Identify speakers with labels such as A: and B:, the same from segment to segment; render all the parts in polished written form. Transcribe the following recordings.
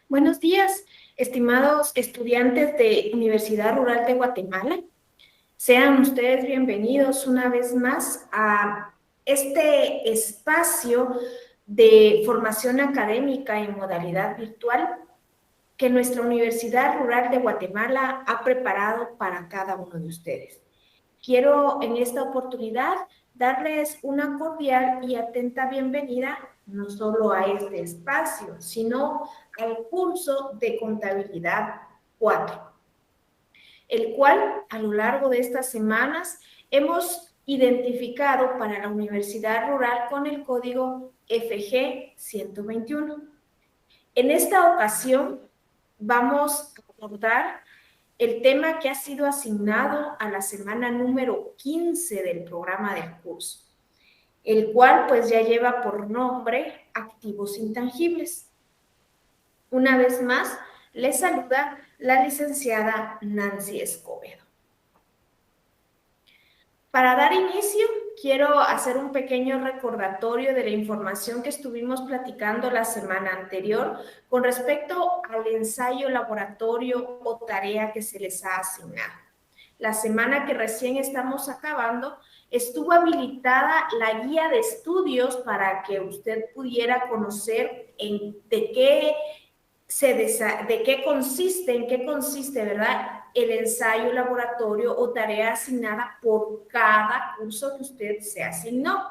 A: Buenos días, estimados estudiantes de Universidad Rural de Guatemala. Sean ustedes bienvenidos una vez más a este espacio de formación académica en modalidad virtual que nuestra Universidad Rural de Guatemala ha preparado para cada uno de ustedes. Quiero en esta oportunidad darles una cordial y atenta bienvenida no solo a este espacio, sino al curso de Contabilidad 4, el cual a lo largo de estas semanas hemos identificado para la Universidad Rural con el código FG 121. En esta ocasión vamos a abordar el tema que ha sido asignado a la semana número 15 del programa del curso, el cual pues ya lleva por nombre activos intangibles. Una vez más, les saluda la licenciada Nancy Escobedo. Para dar inicio, quiero hacer un pequeño recordatorio de la información que estuvimos platicando la semana anterior con respecto al ensayo, laboratorio o tarea que se les ha asignado. La semana que recién estamos acabando, estuvo habilitada la guía de estudios para que usted pudiera conocer en qué consiste, ¿verdad?, el ensayo, laboratorio o tarea asignada por cada curso que usted se asignó.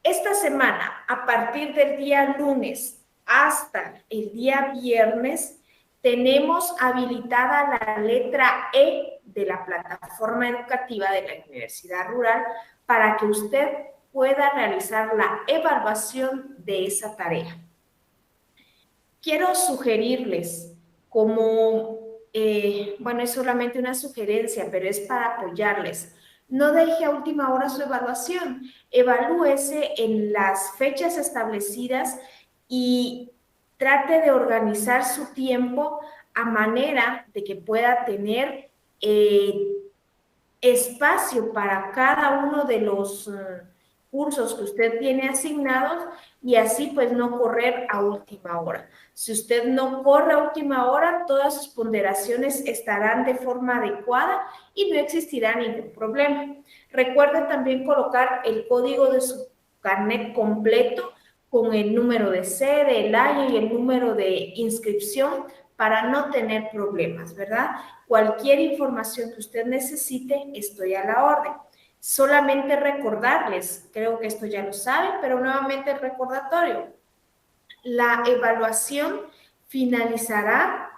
A: Esta semana, a partir del día lunes hasta el día viernes, tenemos habilitada la letra E de la plataforma educativa de la Universidad Rural para que usted pueda realizar la evaluación de esa tarea. Quiero sugerirles bueno, es solamente una sugerencia, pero es para apoyarles. No deje a última hora su evaluación. Evalúese en las fechas establecidas y trate de organizar su tiempo a manera de que pueda tener espacio para cada uno de los cursos que usted tiene asignados y así pues no correr a última hora. Si usted no corre a última hora, todas sus ponderaciones estarán de forma adecuada y no existirá ningún problema. Recuerde también colocar el código de su carnet completo con el número de sede, el año y el número de inscripción para no tener problemas, ¿verdad? Cualquier información que usted necesite, estoy a la orden. Solamente recordarles, creo que esto ya lo saben, pero nuevamente el recordatorio. La evaluación finalizará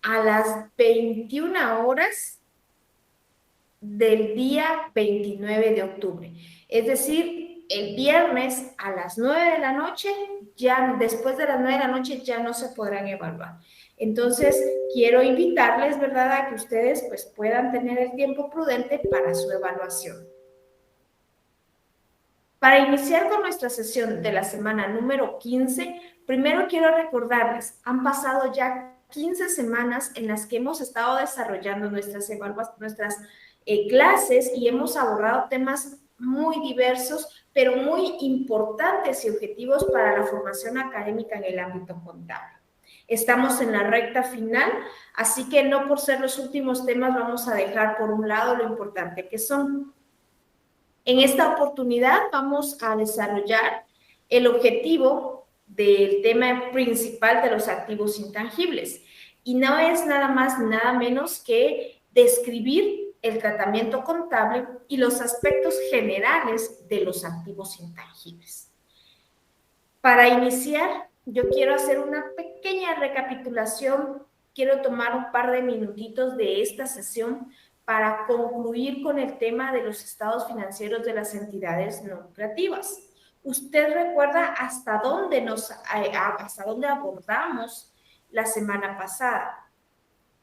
A: a las 21 horas del día 29 de octubre. Es decir, el viernes a las 9 de la noche, ya después de las 9 de la noche ya no se podrán evaluar. Entonces, quiero invitarles, ¿verdad?, a que ustedes pues puedan tener el tiempo prudente para su evaluación. Para iniciar con nuestra sesión de la semana número 15, primero quiero recordarles, han pasado ya 15 semanas en las que hemos estado desarrollando nuestras clases y hemos abordado temas muy diversos, pero muy importantes y objetivos para la formación académica en el ámbito contable. Estamos en la recta final, así que no por ser los últimos temas vamos a dejar por un lado lo importante que son. En esta oportunidad vamos a desarrollar el objetivo del tema principal de los activos intangibles y no es nada más nada menos que describir el tratamiento contable y los aspectos generales de los activos intangibles. Para iniciar, yo quiero hacer una pequeña recapitulación, quiero tomar un par de minutitos de esta sesión para concluir con el tema de los estados financieros de las entidades no lucrativas. ¿Usted recuerda hasta dónde abordamos la semana pasada?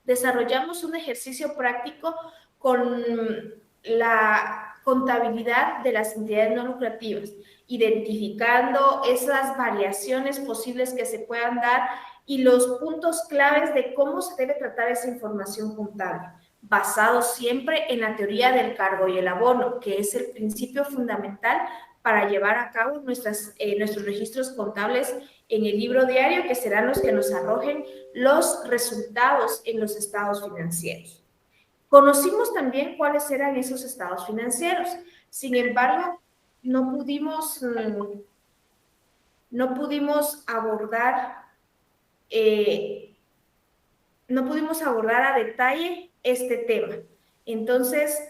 A: Desarrollamos un ejercicio práctico con la contabilidad de las entidades no lucrativas, identificando esas variaciones posibles que se puedan dar y los puntos claves de cómo se debe tratar esa información contable, basado siempre en la teoría del cargo y el abono, que es el principio fundamental para llevar a cabo nuestros registros contables en el libro diario, que serán los que nos arrojen los resultados en los estados financieros. Conocimos también cuáles eran esos estados financieros. Sin embargo, no pudimos abordar a detalle este tema. Entonces,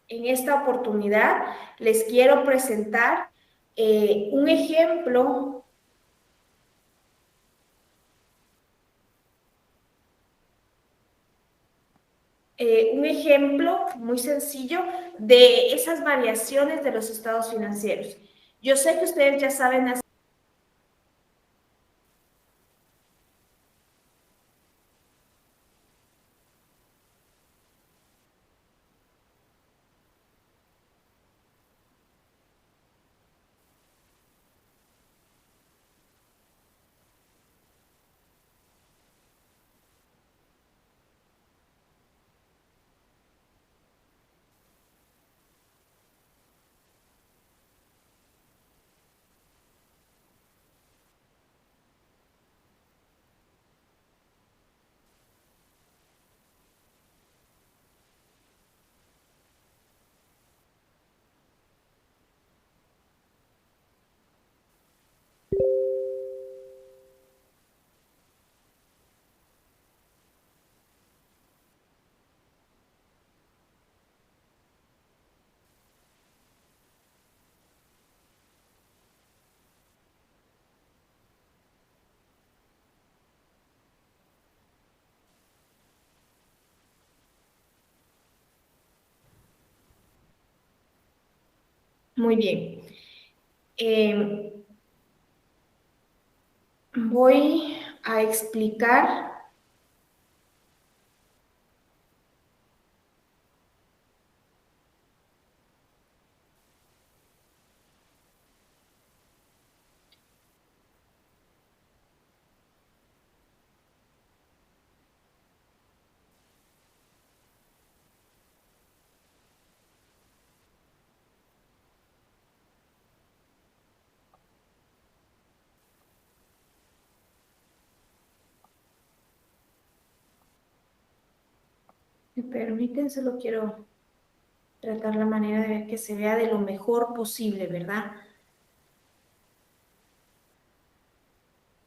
A: en esta oportunidad, les quiero presentar un ejemplo muy sencillo de esas variaciones de los estados financieros. Yo sé que ustedes ya saben hacer. Muy bien. Voy a explicar me permiten, solo quiero tratar la manera de ver que se vea de lo mejor posible, ¿verdad?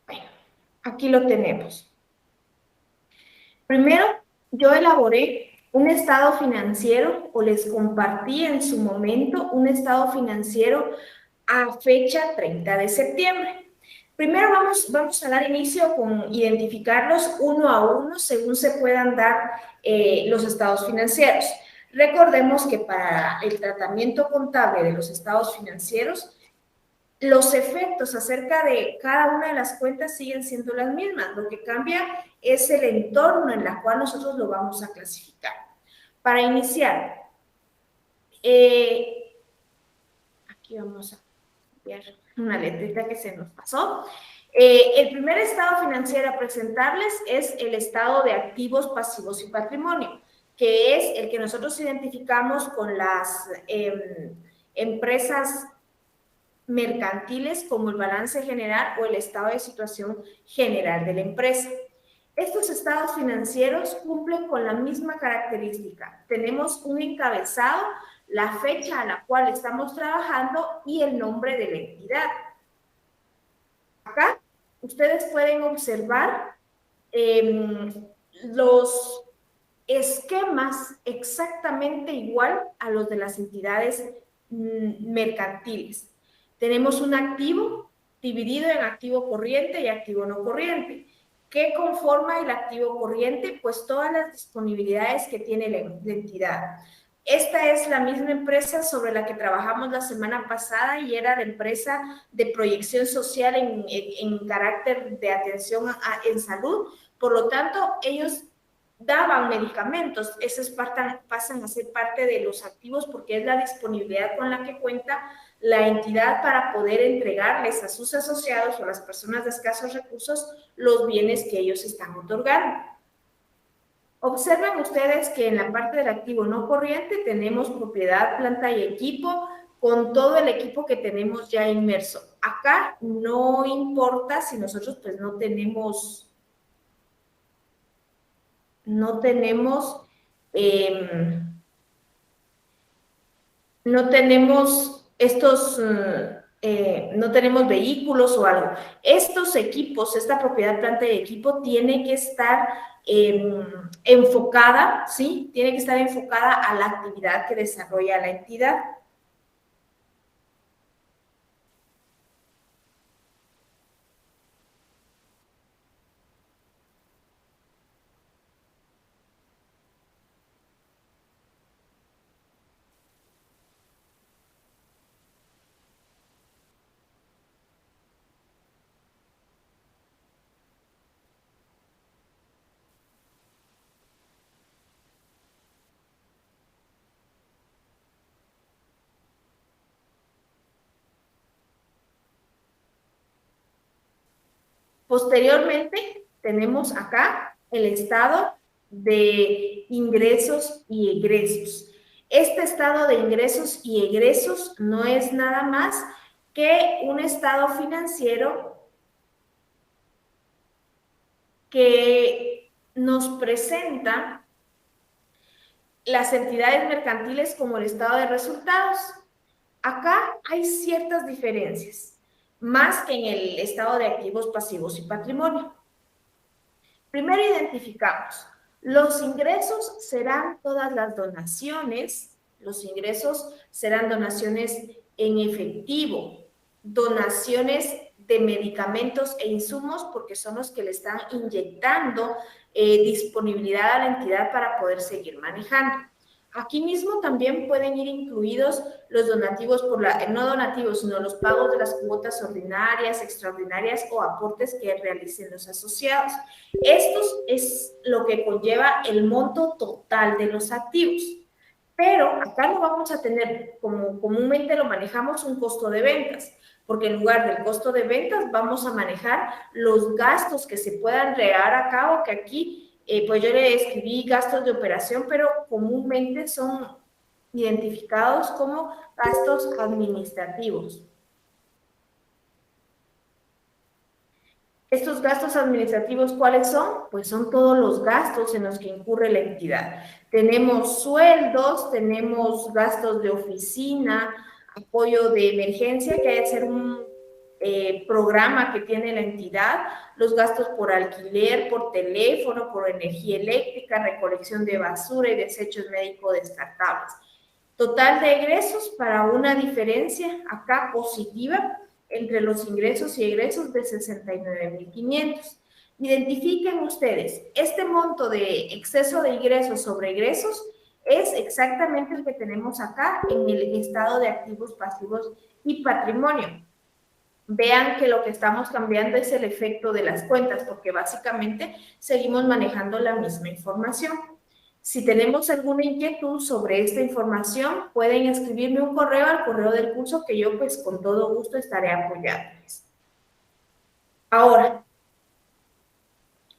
A: Bueno, aquí lo tenemos. Primero, yo elaboré un estado financiero, o les compartí en su momento un estado financiero a fecha 30 de septiembre. Primero vamos a dar inicio con identificarlos uno a uno según se puedan dar los estados financieros. Recordemos que para el tratamiento contable de los estados financieros, los efectos acerca de cada una de las cuentas siguen siendo las mismas. Lo que cambia es el entorno en el cual nosotros lo vamos a clasificar. Para iniciar, aquí vamos a ver una letrita que se nos pasó. El primer estado financiero a presentarles es el estado de activos, pasivos y patrimonio, que es el que nosotros identificamos con las empresas mercantiles, como el balance general o el estado de situación general de la empresa. Estos estados financieros cumplen con la misma característica. Tenemos un encabezado, la fecha a la cual estamos trabajando y el nombre de la entidad. Acá ustedes pueden observar los esquemas exactamente igual a los de las entidades mercantiles. Tenemos un activo dividido en activo corriente y activo no corriente. ¿Qué conforma el activo corriente? Pues todas las disponibilidades que tiene la entidad. Esta es la misma empresa sobre la que trabajamos la semana pasada y era la empresa de proyección social en carácter de atención en salud. Por lo tanto, ellos daban medicamentos, esos pasan a ser parte de los activos porque es la disponibilidad con la que cuenta la entidad para poder entregarles a sus asociados o a las personas de escasos recursos los bienes que ellos están otorgando. Observen ustedes que en la parte del activo no corriente tenemos propiedad, planta y equipo con todo el equipo que tenemos ya inmerso. Acá no importa si nosotros pues no tenemos eh, no tenemos no tenemos vehículos o algo. Estos equipos, esta propiedad, planta y equipo tiene que estar enfocada, ¿sí? Tiene que estar enfocada a la actividad que desarrolla la entidad. Posteriormente, tenemos acá el estado de ingresos y egresos. Este estado de ingresos y egresos no es nada más que un estado financiero que nos presenta las entidades mercantiles como el estado de resultados. Acá hay ciertas diferencias, más que en el estado de activos, pasivos y patrimonio. Primero identificamos, los ingresos serán todas las donaciones, los ingresos serán donaciones en efectivo, donaciones de medicamentos e insumos porque son los que le están inyectando disponibilidad a la entidad para poder seguir manejando. Aquí mismo también pueden ir incluidos los donativos no donativos, sino los pagos de las cuotas ordinarias, extraordinarias o aportes que realicen los asociados. Esto es lo que conlleva el monto total de los activos. Pero acá no vamos a tener, como comúnmente lo manejamos, un costo de ventas, porque en lugar del costo de ventas vamos a manejar los gastos que se puedan llevar a cabo, que aquí pues yo le escribí gastos de operación, pero comúnmente son identificados como gastos administrativos. ¿Estos gastos administrativos cuáles son? Pues son todos los gastos en los que incurre la entidad. Tenemos sueldos, tenemos gastos de oficina, apoyo de emergencia, que hay que ser un programa que tiene la entidad, los gastos por alquiler, por teléfono, por energía eléctrica, recolección de basura y desechos médicos descartables. Total de egresos para una diferencia acá positiva entre los ingresos y egresos de 69.500. Identifiquen ustedes, este monto de exceso de ingresos sobre egresos es exactamente el que tenemos acá en el estado de activos, pasivos y patrimonio. Vean que lo que estamos cambiando es el efecto de las cuentas, porque básicamente seguimos manejando la misma información. Si tenemos alguna inquietud sobre esta información, pueden escribirme un correo al correo del curso que yo pues con todo gusto estaré apoyándoles. Ahora,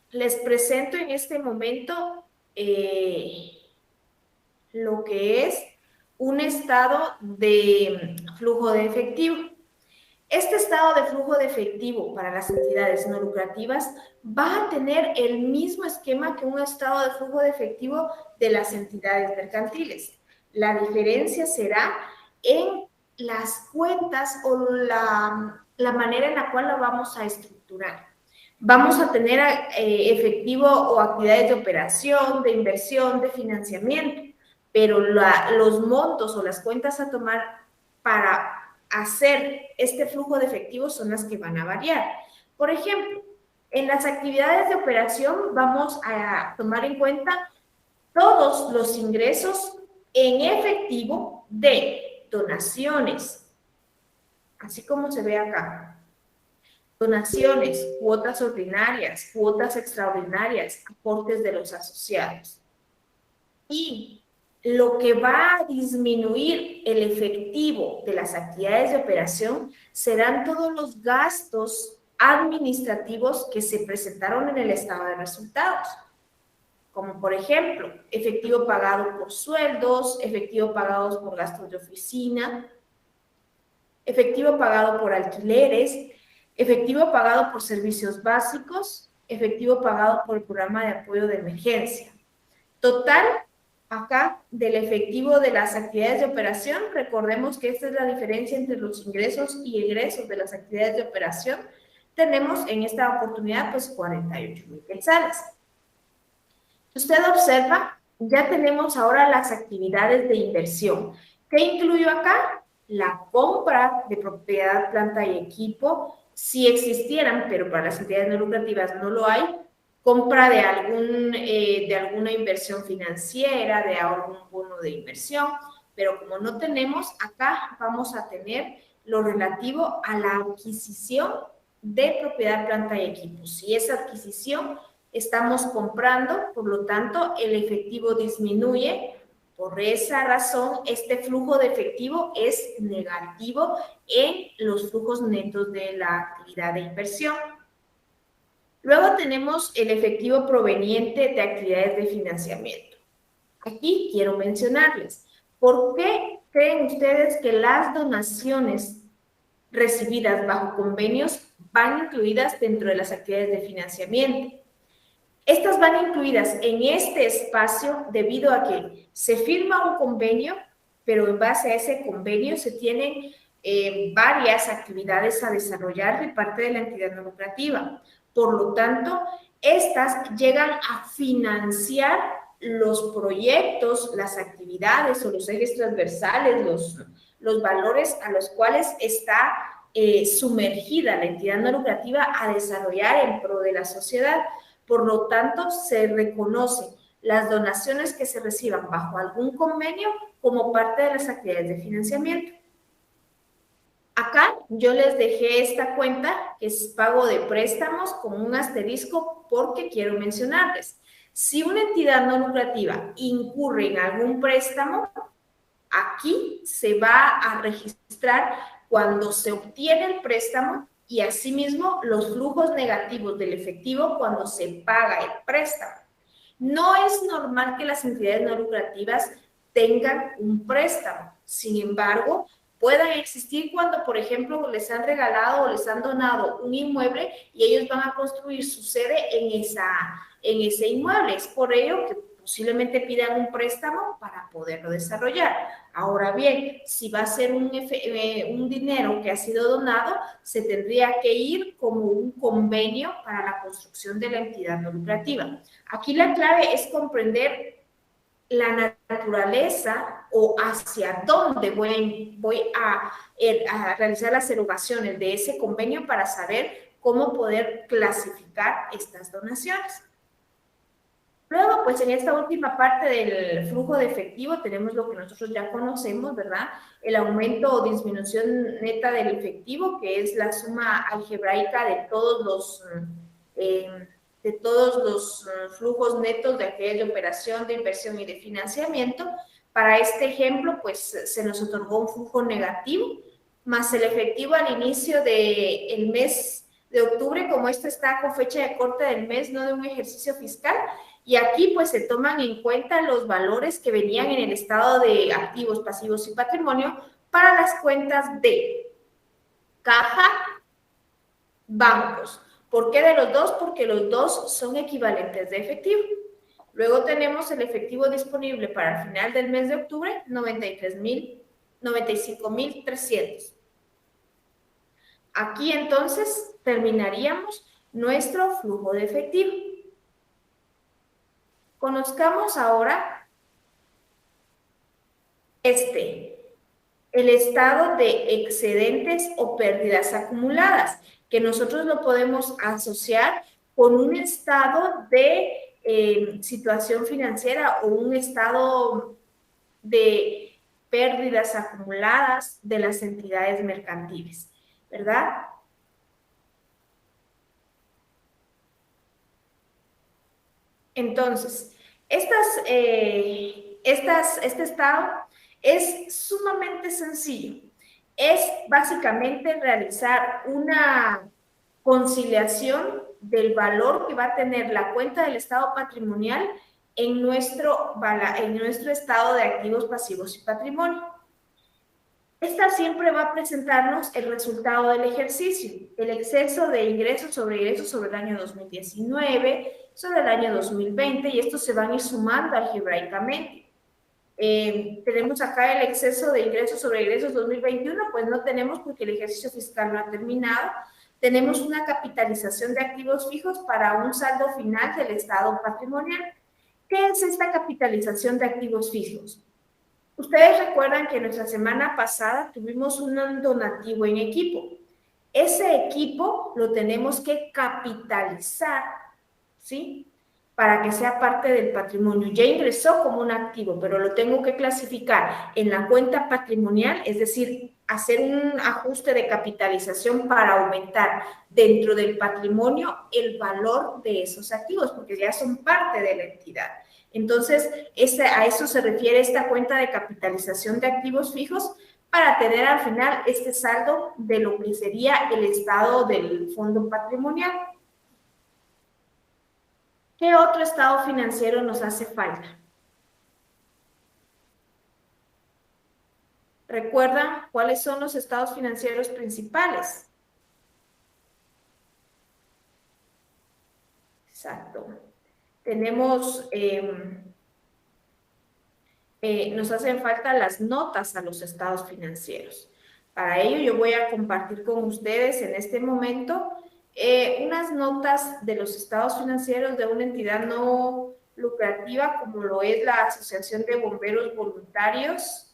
A: les presento en este momento lo que es un estado de flujo de efectivo. Este estado de flujo de efectivo para las entidades no lucrativas va a tener el mismo esquema que un estado de flujo de efectivo de las entidades mercantiles. La diferencia será en las cuentas o la manera en la cual lo vamos a estructurar. Vamos a tener efectivo o actividades de operación, de inversión, de financiamiento, pero los montos o las cuentas a tomar para hacer este flujo de efectivo son las que van a variar. Por ejemplo, en las actividades de operación vamos a tomar en cuenta todos los ingresos en efectivo de donaciones, así como se ve acá. Donaciones, cuotas ordinarias, cuotas extraordinarias, aportes de los asociados. Y lo que va a disminuir el efectivo de las actividades de operación serán todos los gastos administrativos que se presentaron en el estado de resultados. como por ejemplo, efectivo pagado por sueldos, efectivo pagado por gastos de oficina, efectivo pagado por alquileres, efectivo pagado por servicios básicos, efectivo pagado por el programa de apoyo de emergencia. Total, acá del efectivo de las actividades de operación, recordemos que esta es la diferencia entre los ingresos y egresos de las actividades de operación, tenemos en esta oportunidad pues 48,000 quetzales. Usted observa, ya tenemos ahora las actividades de inversión. ¿Qué incluyo acá? La compra de propiedad, planta y equipo, si existieran, pero para las entidades no lucrativas no lo hay, compra de alguna inversión financiera, de algún bono de inversión, pero como no tenemos, acá vamos a tener lo relativo a la adquisición de propiedad, planta y equipo. Si esa adquisición estamos comprando, por lo tanto, el efectivo disminuye. Por esa razón, este flujo de efectivo es negativo en los flujos netos de la actividad de inversión. Luego tenemos el efectivo proveniente de actividades de financiamiento. Aquí quiero mencionarles, ¿por qué creen ustedes que las donaciones recibidas bajo convenios van incluidas dentro de las actividades de financiamiento? Estas van incluidas en este espacio debido a que se firma un convenio, pero en base a ese convenio se tienen varias actividades a desarrollar de parte de la entidad no lucrativa. Por lo tanto, estas llegan a financiar los proyectos, las actividades o los ejes transversales, los valores a los cuales está sumergida la entidad no lucrativa a desarrollar en pro de la sociedad. Por lo tanto, se reconocen las donaciones que se reciban bajo algún convenio como parte de las actividades de financiamiento. Acá yo les dejé esta cuenta, que es pago de préstamos, con un asterisco porque quiero mencionarles. Si una entidad no lucrativa incurre en algún préstamo, aquí se va a registrar cuando se obtiene el préstamo y asimismo los flujos negativos del efectivo cuando se paga el préstamo. No es normal que las entidades no lucrativas tengan un préstamo. Sin embargo, puedan existir cuando, por ejemplo, les han regalado o les han donado un inmueble y ellos van a construir su sede en ese inmueble. Es por ello que posiblemente pidan un préstamo para poderlo desarrollar. Ahora bien, si va a ser un dinero que ha sido donado, se tendría que ir como un convenio para la construcción de la entidad no lucrativa. Aquí la clave es comprender la naturaleza o hacia dónde voy a realizar las erogaciones de ese convenio para saber cómo poder clasificar estas donaciones. Luego, pues en esta última parte del flujo de efectivo tenemos lo que nosotros ya conocemos, ¿verdad? El aumento o disminución neta del efectivo, que es la suma algebraica de todos los flujos netos de aquella operación de inversión y de financiamiento. Para este ejemplo, pues se nos otorgó un flujo negativo, más el efectivo al inicio del mes de octubre, como esto está con fecha de corte del mes, no de un ejercicio fiscal. Y aquí pues se toman en cuenta los valores que venían en el estado de activos, pasivos y patrimonio para las cuentas de caja, bancos. ¿Por qué de los dos? Porque los dos son equivalentes de efectivo. Luego tenemos el efectivo disponible para el final del mes de octubre, 95,300. Aquí entonces terminaríamos nuestro flujo de efectivo. Conozcamos ahora el estado de excedentes o pérdidas acumuladas, que nosotros lo podemos asociar con un estado de situación financiera o un estado de pérdidas acumuladas de las entidades mercantiles, ¿verdad? Entonces, este estado es sumamente sencillo. Es básicamente realizar una conciliación del valor que va a tener la cuenta del estado patrimonial en nuestro estado de activos, pasivos y patrimonio. Esta siempre va a presentarnos el resultado del ejercicio, el exceso de ingresos sobre el año 2019, sobre el año 2020, y estos se van a ir sumando algebraicamente. Tenemos acá el exceso de ingresos sobre ingresos 2021, pues no tenemos porque el ejercicio fiscal no ha terminado. Tenemos una capitalización de activos fijos para un saldo final del estado patrimonial. ¿Qué es esta capitalización de activos fijos? Ustedes recuerdan que nuestra semana pasada tuvimos un donativo en equipo. Ese equipo lo tenemos que capitalizar, ¿sí? Para que sea parte del patrimonio. Ya ingresó como un activo, pero lo tengo que clasificar en la cuenta patrimonial, es decir, hacer un ajuste de capitalización para aumentar dentro del patrimonio el valor de esos activos, porque ya son parte de la entidad. Entonces, a eso se refiere esta cuenta de capitalización de activos fijos para tener al final este saldo de lo que sería el estado del fondo patrimonial. ¿Qué otro estado financiero nos hace falta? ¿Recuerdan cuáles son los estados financieros principales? Exacto. Tenemos, nos hacen falta las notas a los estados financieros. Para ello yo voy a compartir con ustedes en este momento unas notas de los estados financieros de una entidad no lucrativa como lo es la Asociación de Bomberos Voluntarios.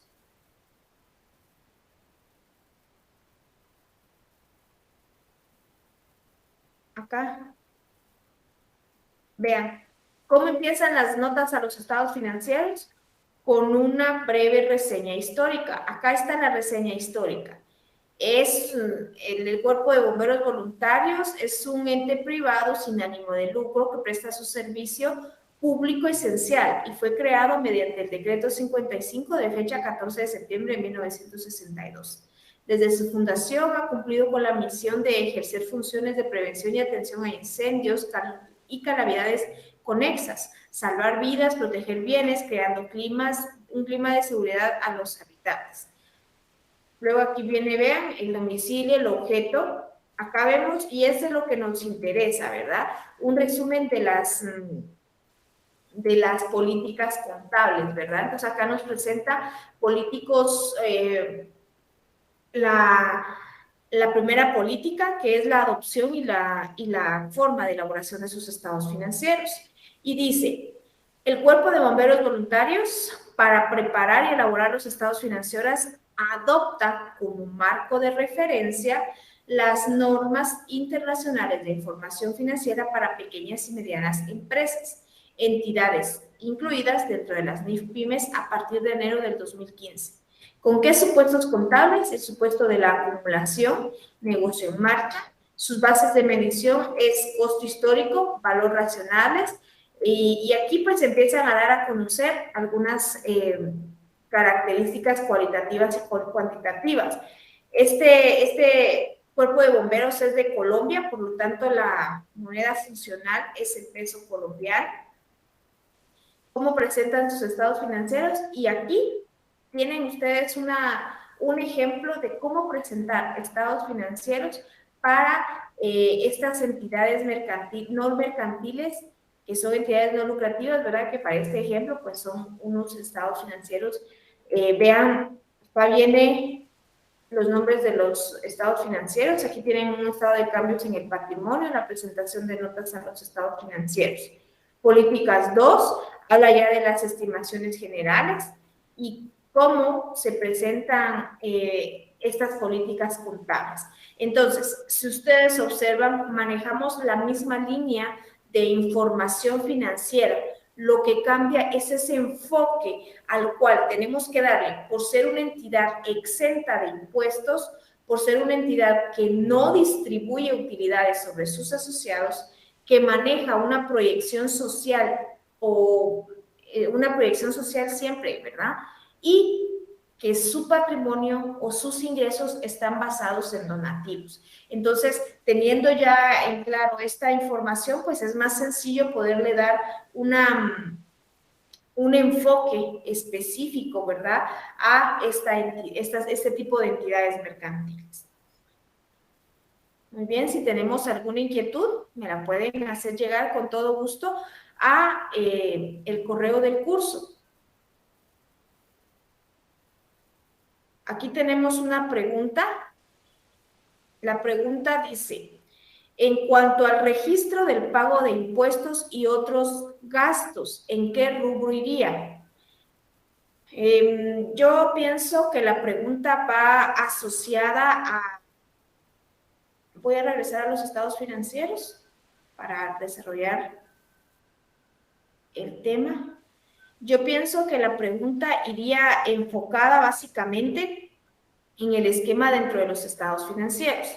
A: Acá, vean, ¿cómo empiezan las notas a los estados financieros? Con una breve reseña histórica. Acá está la reseña histórica. Es el Cuerpo de Bomberos Voluntarios, es un ente privado sin ánimo de lucro que presta su servicio público esencial y fue creado mediante el Decreto 55 de fecha 14 de septiembre de 1962. Desde su fundación ha cumplido con la misión de ejercer funciones de prevención y atención a incendios y calamidades conexas, salvar vidas, proteger bienes, creando un clima de seguridad a los habitantes. Luego aquí viene, vean, el domicilio, el objeto. Acá vemos, y eso es lo que nos interesa, ¿verdad? Un resumen de las políticas contables, ¿verdad? Entonces acá nos presenta políticos, la primera política, que es la adopción y la forma de elaboración de sus estados financieros. Y dice, el Cuerpo de Bomberos Voluntarios, para preparar y elaborar los estados financieros, adopta como marco de referencia las normas internacionales de información financiera para pequeñas y medianas empresas, entidades incluidas dentro de las NIF-Pymes a partir de enero del 2015. ¿Con qué supuestos contables? El supuesto de la acumulación, negocio en marcha. Sus bases de medición es costo histórico, valor racionales, y aquí pues empiezan a dar a conocer algunas características cualitativas y cuantitativas. Este cuerpo de bomberos es de Colombia, por lo tanto la moneda funcional es el peso colombiano. ¿Cómo presentan sus estados financieros? Y aquí tienen ustedes un ejemplo de cómo presentar estados financieros para estas entidades no mercantiles, que son entidades no lucrativas, ¿verdad? Que para este ejemplo, pues son unos estados financieros. Vean, acá viene los nombres de los estados financieros. Aquí tienen un estado de cambios en el patrimonio, la presentación de notas a los estados financieros. Políticas 2, habla ya de las estimaciones generales y cómo se presentan estas políticas contables. Entonces, si ustedes observan, manejamos la misma línea de información financiera. Lo que cambia es ese enfoque al cual tenemos que darle por ser una entidad exenta de impuestos, por ser una entidad que no distribuye utilidades sobre sus asociados, que maneja una proyección social o una proyección social siempre, ¿verdad? Y que su patrimonio o sus ingresos están basados en donativos. Entonces, teniendo ya en claro esta información, pues es más sencillo poderle dar una un enfoque específico, ¿verdad?, a este tipo de entidades mercantiles. Muy bien, si tenemos alguna inquietud, me la pueden hacer llegar con todo gusto a el correo del curso. Aquí tenemos una pregunta. La pregunta dice: en cuanto al registro del pago de impuestos y otros gastos, ¿en qué rubro iría? Yo pienso que la pregunta va asociada a... Voy a regresar a los estados financieros para desarrollar el tema. Yo pienso que la pregunta iría enfocada básicamente en el esquema dentro de los estados financieros.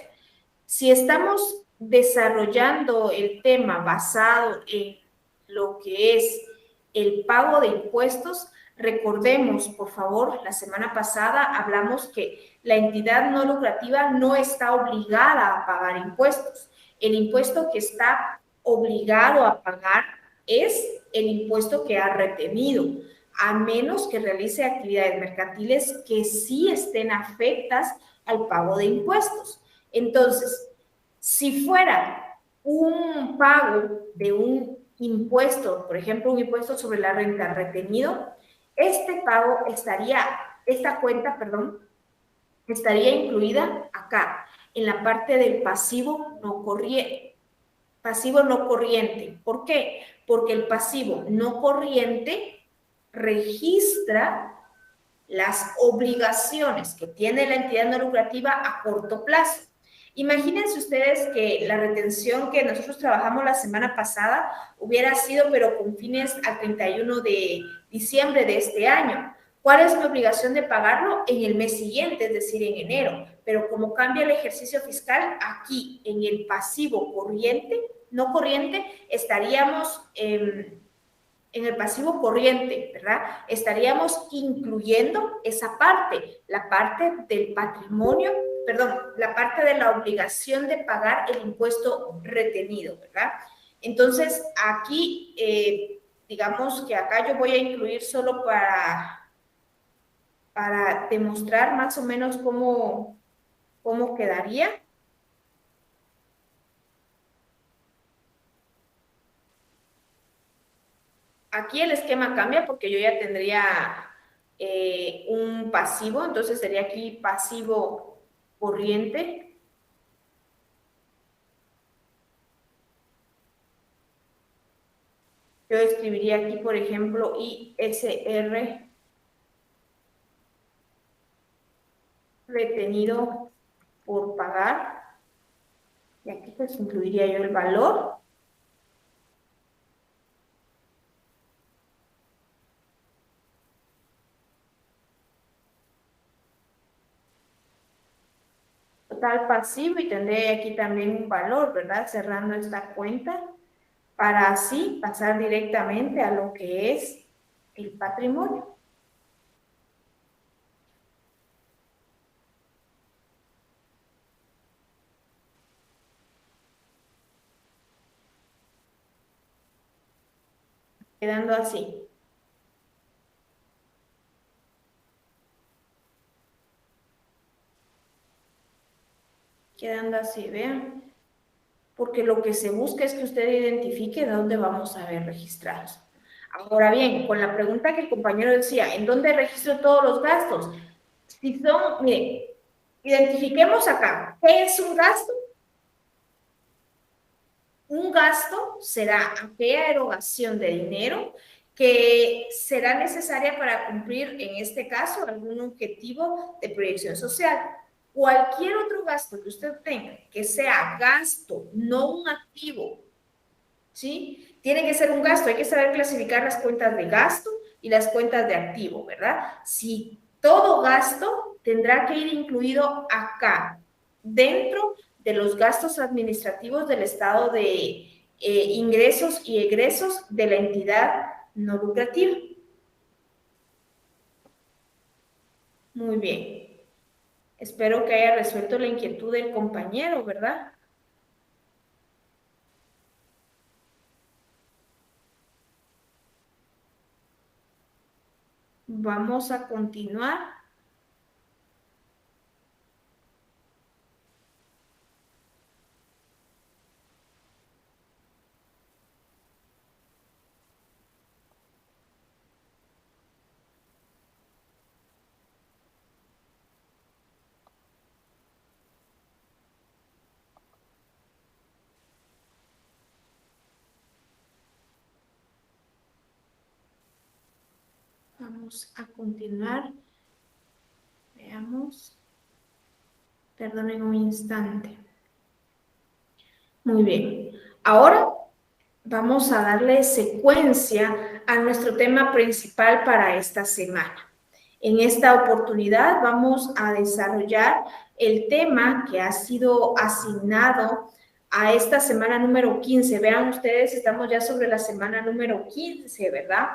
A: Si estamos desarrollando el tema basado en lo que es el pago de impuestos, recordemos, por favor, la semana pasada hablamos que la entidad no lucrativa no está obligada a pagar impuestos. El impuesto que está obligado a pagar es el impuesto que ha retenido, a menos que realice actividades mercantiles que sí estén afectas al pago de impuestos. Entonces, si fuera un pago de un impuesto, por ejemplo, un impuesto sobre la renta retenido, esta cuenta, estaría incluida acá, en la parte del pasivo no corriente. Pasivo no corriente. ¿Por qué? Porque el pasivo no corriente registra las obligaciones que tiene la entidad no lucrativa a corto plazo. Imagínense ustedes que la retención que nosotros trabajamos la semana pasada hubiera sido, pero con fines al 31 de diciembre de este año. ¿Cuál es mi obligación de pagarlo? En el mes siguiente, es decir, en enero. Pero como cambia el ejercicio fiscal, aquí en el pasivo corriente, no corriente, estaríamos en el pasivo corriente, ¿verdad? Estaríamos incluyendo esa parte, la parte del patrimonio, perdón, la parte de la obligación de pagar el impuesto retenido, ¿verdad? Entonces, aquí, digamos que acá yo voy a incluir solo para demostrar más o menos cómo quedaría. Aquí el esquema cambia porque yo ya tendría un pasivo, entonces sería aquí pasivo corriente. Yo escribiría aquí, por ejemplo, ISR retenido por pagar. Y aquí pues incluiría yo el valor. Total pasivo y tendré aquí también un valor, ¿verdad? Cerrando esta cuenta para así pasar directamente a lo que es el patrimonio. Quedando así. Quedando así, vean. Porque lo que se busca es que usted identifique dónde vamos a ver registrados. Ahora bien, con la pregunta que el compañero decía, ¿en dónde registro todos los gastos? Si son, mire, identifiquemos acá, ¿qué es un gasto? Un gasto será aquella erogación de dinero que será necesaria para cumplir, en este caso, algún objetivo de proyección social. Cualquier otro gasto que usted tenga, que sea gasto, no un activo, ¿sí? Tiene que ser un gasto, hay que saber clasificar las cuentas de gasto y las cuentas de activo, ¿verdad? Si todo gasto tendrá que ir incluido acá, dentro de los gastos administrativos del estado de ingresos y egresos de la entidad no lucrativa. Muy bien. Espero que haya resuelto la inquietud del compañero, ¿verdad? vamos a continuar. Vamos a continuar. Veamos. Perdonen un instante. Muy bien. Ahora vamos a darle secuencia a nuestro tema principal para esta semana. En esta oportunidad vamos a desarrollar el tema que ha sido asignado a esta semana número 15. Vean ustedes, estamos ya sobre la semana número 15, ¿verdad?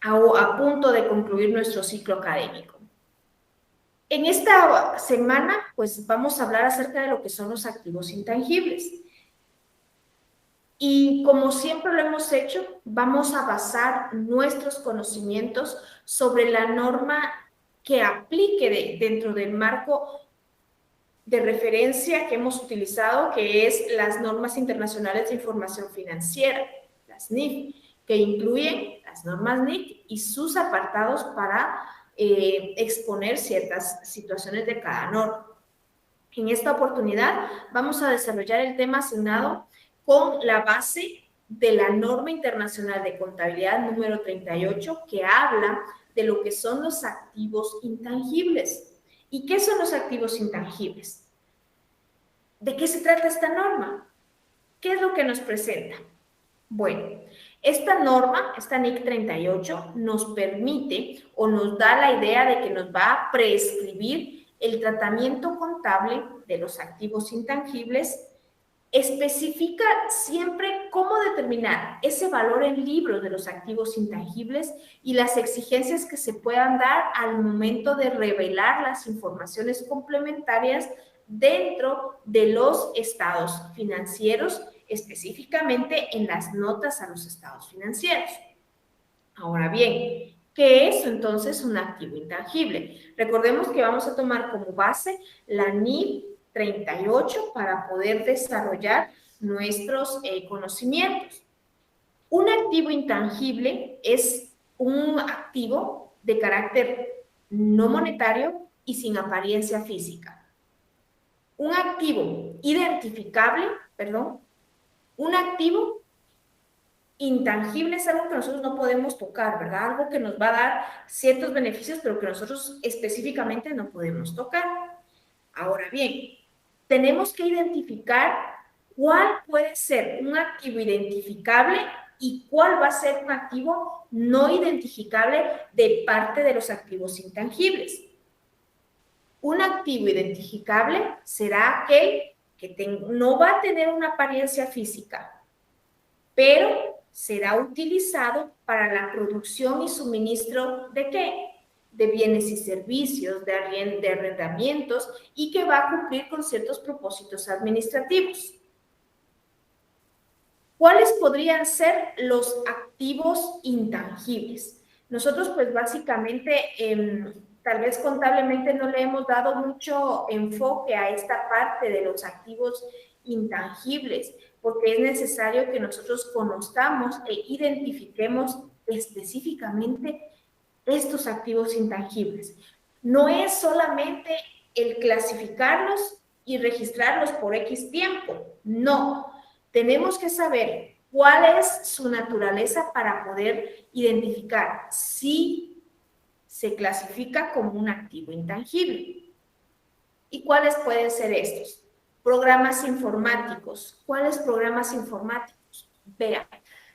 A: A punto de concluir nuestro ciclo académico. En esta semana, pues vamos a hablar acerca de lo que son los activos intangibles. Y como siempre lo hemos hecho, vamos a basar nuestros conocimientos sobre la norma que aplique dentro del marco de referencia que hemos utilizado, que es las normas internacionales de información financiera, las NIF, que incluyen las normas NIF y sus apartados para exponer ciertas situaciones de cada norma. En esta oportunidad vamos a desarrollar el tema asignado con la base de la norma internacional de contabilidad número 38, que habla de lo que son los activos intangibles. ¿Y qué son los activos intangibles? ¿De qué se trata esta norma? ¿Qué es lo que nos presenta? Bueno, esta norma, esta NIC 38, nos permite o nos da la idea de que nos va a prescribir el tratamiento contable de los activos intangibles. Especifica siempre cómo determinar ese valor en libros de los activos intangibles y las exigencias que se puedan dar al momento de revelar las informaciones complementarias dentro de los estados financieros, específicamente en las notas a los estados financieros. Ahora bien, ¿qué es entonces un activo intangible? Recordemos que vamos a tomar como base la NIF 38 para poder desarrollar nuestros conocimientos. Un activo intangible es un activo de carácter no monetario y sin apariencia física. Un activo identificable, un activo intangible es algo que nosotros no podemos tocar, ¿verdad? Algo que nos va a dar ciertos beneficios, pero que nosotros específicamente no podemos tocar. Ahora bien, tenemos que identificar cuál puede ser un activo identificable y cuál va a ser un activo no identificable de parte de los activos intangibles. Un activo identificable será aquel que no va a tener una apariencia física, pero será utilizado para la producción y suministro ¿de qué? De bienes y servicios, de arrendamientos y que va a cumplir con ciertos propósitos administrativos. ¿Cuáles podrían ser los activos intangibles? Nosotros pues básicamente tal vez contablemente no le hemos dado mucho enfoque a esta parte de los activos intangibles, porque es necesario que nosotros conozcamos e identifiquemos específicamente estos activos intangibles. No es solamente el clasificarlos y registrarlos por X tiempo, no. Tenemos que saber cuál es su naturaleza para poder identificar si se clasifica como un activo intangible. ¿Y cuáles pueden ser estos? Programas informáticos. ¿Cuáles programas informáticos? Vean,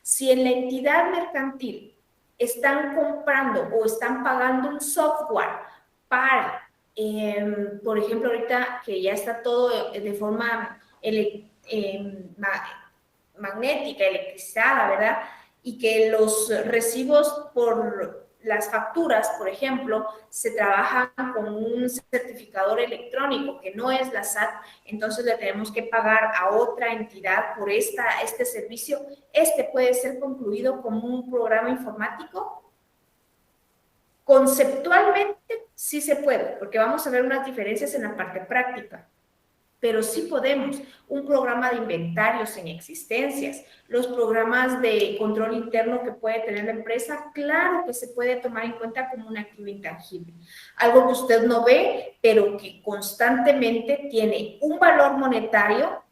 A: si en la entidad mercantil están comprando o están pagando un software para, por ejemplo, ahorita que ya está todo de forma magnética, electrizada, ¿verdad? Y que los recibos por las facturas, por ejemplo, se trabajan con un certificador electrónico que no es la SAT, entonces le tenemos que pagar a otra entidad por este servicio. Este puede ser concluido como un programa informático. Conceptualmente sí se puede, porque vamos a ver unas diferencias en la parte práctica, pero sí podemos. Un programa de inventarios en existencias, los programas de control interno que puede tener la empresa, claro que se puede tomar en cuenta como un activo intangible. Algo que usted no ve, pero que constantemente tiene un valor monetario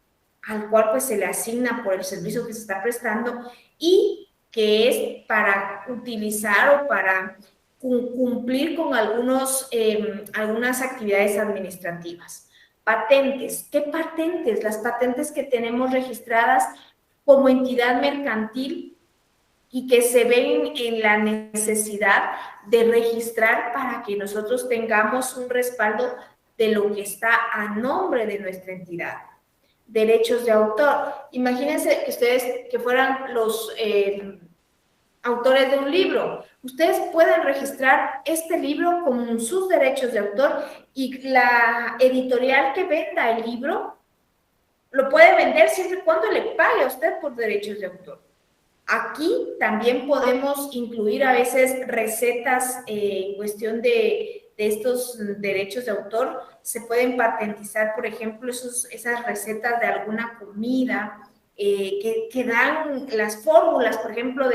A: al cual pues se le asigna por el servicio que se está prestando y que es para utilizar o para cumplir con algunas actividades administrativas. Patentes. ¿Qué patentes? Las patentes que tenemos registradas como entidad mercantil y que se ven en la necesidad de registrar para que nosotros tengamos un respaldo de lo que está a nombre de nuestra entidad. Derechos de autor. Imagínense que ustedes que fueran los autores de un libro. Ustedes pueden registrar este libro con sus derechos de autor y la editorial que venda el libro lo puede vender siempre y cuando le pague a usted por derechos de autor. Aquí también podemos incluir a veces recetas en cuestión de estos derechos de autor. Se pueden patentizar, por ejemplo, esas recetas de alguna comida que dan las fórmulas, por ejemplo,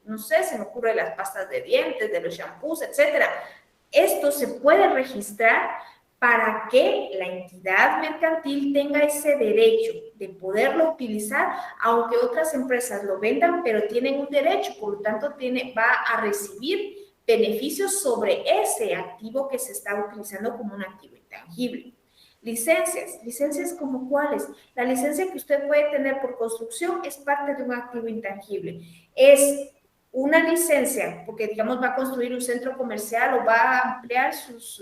A: no sé, se me ocurre de las pastas de dientes, de los shampoos, etcétera. Esto se puede registrar para que la entidad mercantil tenga ese derecho de poderlo utilizar, aunque otras empresas lo vendan, pero tienen un derecho, por lo tanto va a recibir beneficios sobre ese activo que se está utilizando como un activo intangible. Licencias como cuáles. La licencia que usted puede tener por construcción es parte de un activo intangible. Es una licencia, porque digamos va a construir un centro comercial o va a ampliar sus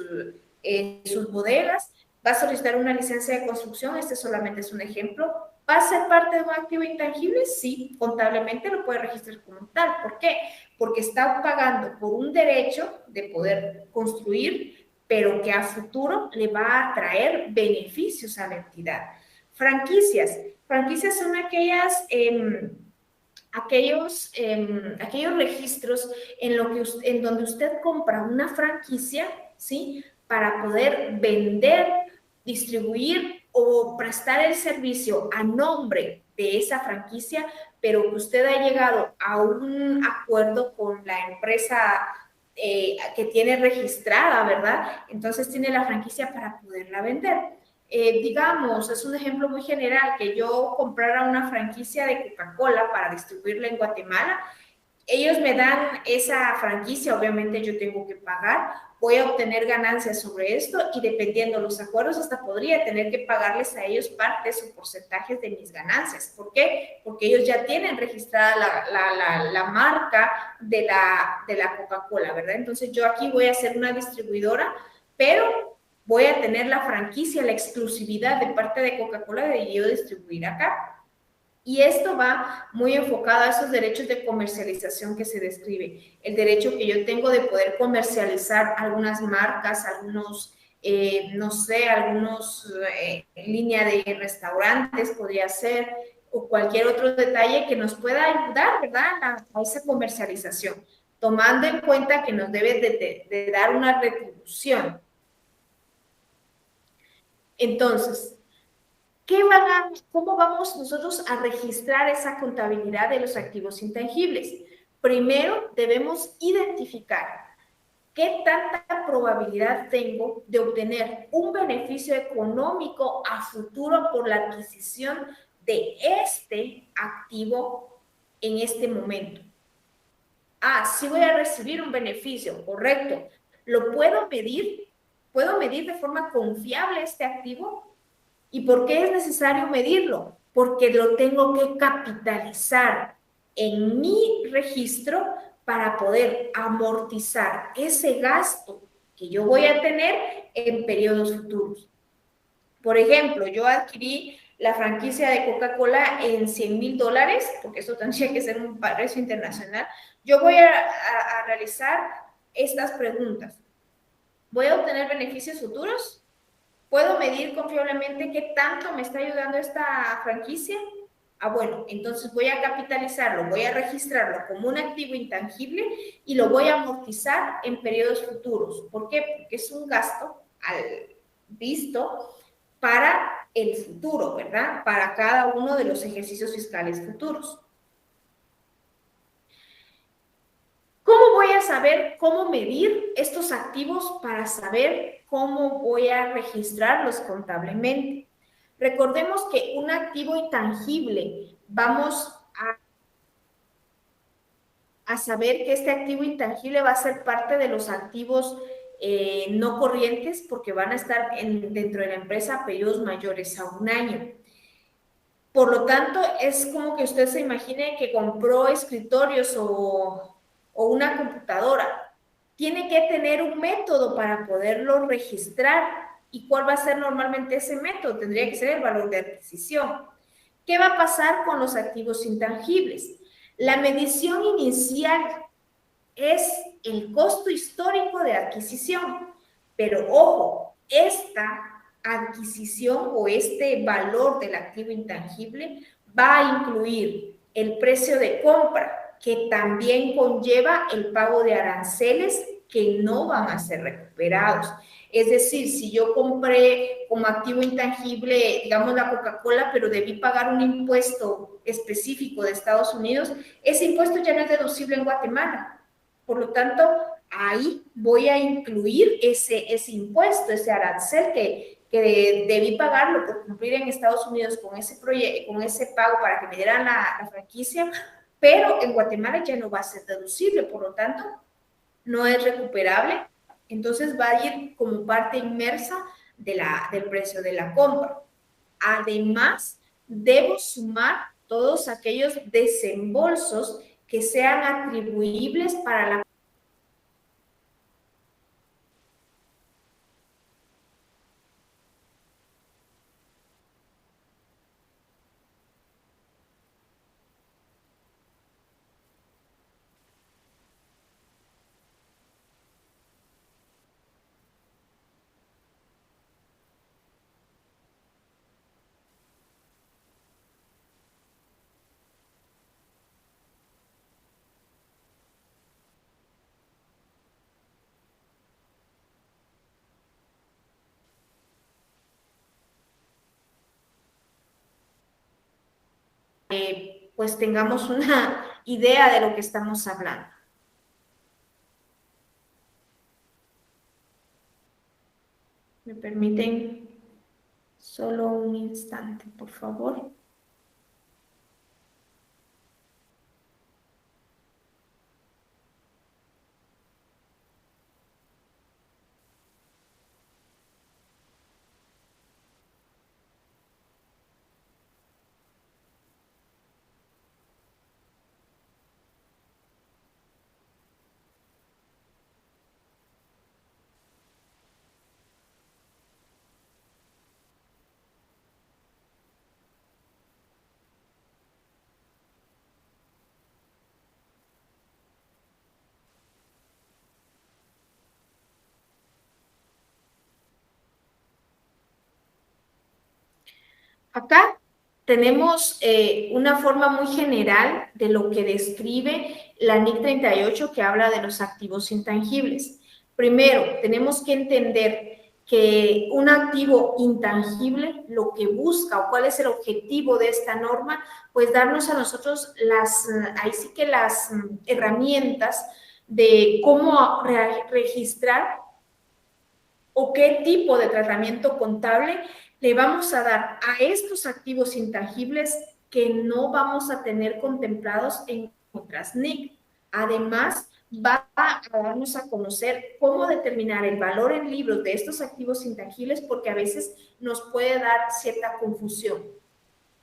A: bodegas, va a solicitar una licencia de construcción, este solamente es un ejemplo. ¿Va a ser parte de un activo intangible? Sí, contablemente lo puede registrar como tal. ¿Por qué? Porque está pagando por un derecho de poder construir, pero que a futuro le va a traer beneficios a la entidad. Franquicias. Franquicias son aquellos registros en donde usted compra una franquicia, ¿sí? Para poder vender, distribuir o prestar el servicio a nombre de esa franquicia, pero que usted ha llegado a un acuerdo con la empresa que tiene registrada, ¿verdad? Entonces tiene la franquicia para poderla vender. Digamos, es un ejemplo muy general, que yo comprara una franquicia de Coca-Cola para distribuirla en Guatemala. Ellos me dan esa franquicia, obviamente yo tengo que pagar, voy a obtener ganancias sobre esto y dependiendo de los acuerdos hasta podría tener que pagarles a ellos partes o porcentajes de mis ganancias. ¿Por qué? Porque ellos ya tienen registrada la marca de la Coca-Cola, ¿verdad? Entonces yo aquí voy a ser una distribuidora, pero voy a tener la franquicia, la exclusividad de parte de Coca-Cola de yo distribuir acá. Y esto va muy enfocado a esos derechos de comercialización que se describe. El derecho que yo tengo de poder comercializar algunas marcas, no sé, línea de restaurantes podría ser, o cualquier otro detalle que nos pueda ayudar, ¿verdad? A esa comercialización, tomando en cuenta que nos debe de dar una retribución. Entonces, ¿cómo vamos nosotros a registrar esa contabilidad de los activos intangibles? Primero, debemos identificar qué tanta probabilidad tengo de obtener un beneficio económico a futuro por la adquisición de este activo en este momento. Sí voy a recibir un beneficio, correcto. ¿Lo puedo medir? ¿Puedo medir de forma confiable este activo? ¿Y por qué es necesario medirlo? Porque lo tengo que capitalizar en mi registro para poder amortizar ese gasto que yo voy a tener en periodos futuros. Por ejemplo, yo adquirí la franquicia de Coca-Cola en $100,000, porque eso tendría que ser un precio internacional. Yo voy a realizar estas preguntas. ¿Voy a obtener beneficios futuros? ¿Puedo medir confiablemente qué tanto me está ayudando esta franquicia? Ah, bueno, entonces voy a capitalizarlo, voy a registrarlo como un activo intangible y lo voy a amortizar en periodos futuros. ¿Por qué? Porque es un gasto visto para el futuro, ¿verdad? Para cada uno de los ejercicios fiscales futuros. ¿Cómo voy a saber cómo medir estos activos para saber cómo voy a registrarlos contablemente? Recordemos que un activo intangible, vamos a saber que este activo intangible va a ser parte de los activos no corrientes porque van a estar dentro de la empresa a periodos mayores a un año. Por lo tanto, es como que usted se imagine que compró escritorios o una computadora. Tiene que tener un método para poderlo registrar. ¿Y cuál va a ser normalmente ese método? Tendría que ser el valor de adquisición. ¿Qué va a pasar con los activos intangibles? La medición inicial es el costo histórico de adquisición, pero ojo, esta adquisición o este valor del activo intangible va a incluir el precio de compra, que también conlleva el pago de aranceles que no van a ser recuperados. Es decir, si yo compré como activo intangible, digamos, la Coca-Cola, pero debí pagar un impuesto específico de Estados Unidos, ese impuesto ya no es deducible en Guatemala. Por lo tanto, ahí voy a incluir ese impuesto, ese arancel que debí pagarlo por cumplir en Estados Unidos con ese proyecto, con ese pago para que me dieran la franquicia, pero en Guatemala ya no va a ser deducible, por lo tanto, no es recuperable, entonces va a ir como parte inmersa del precio de la compra. Además, debo sumar todos aquellos desembolsos que sean atribuibles para la. Pues tengamos una idea de lo que estamos hablando. ¿Me permiten solo un instante, por favor? Acá tenemos una forma muy general de lo que describe la NIC 38 que habla de los activos intangibles. Primero, tenemos que entender que un activo intangible lo que busca o cuál es el objetivo de esta norma, pues darnos a nosotros ahí sí que las herramientas de cómo registrar o qué tipo de tratamiento contable le vamos a dar a estos activos intangibles que no vamos a tener contemplados en otras NIC. Además, va a darnos a conocer cómo determinar el valor en libros de estos activos intangibles porque a veces nos puede dar cierta confusión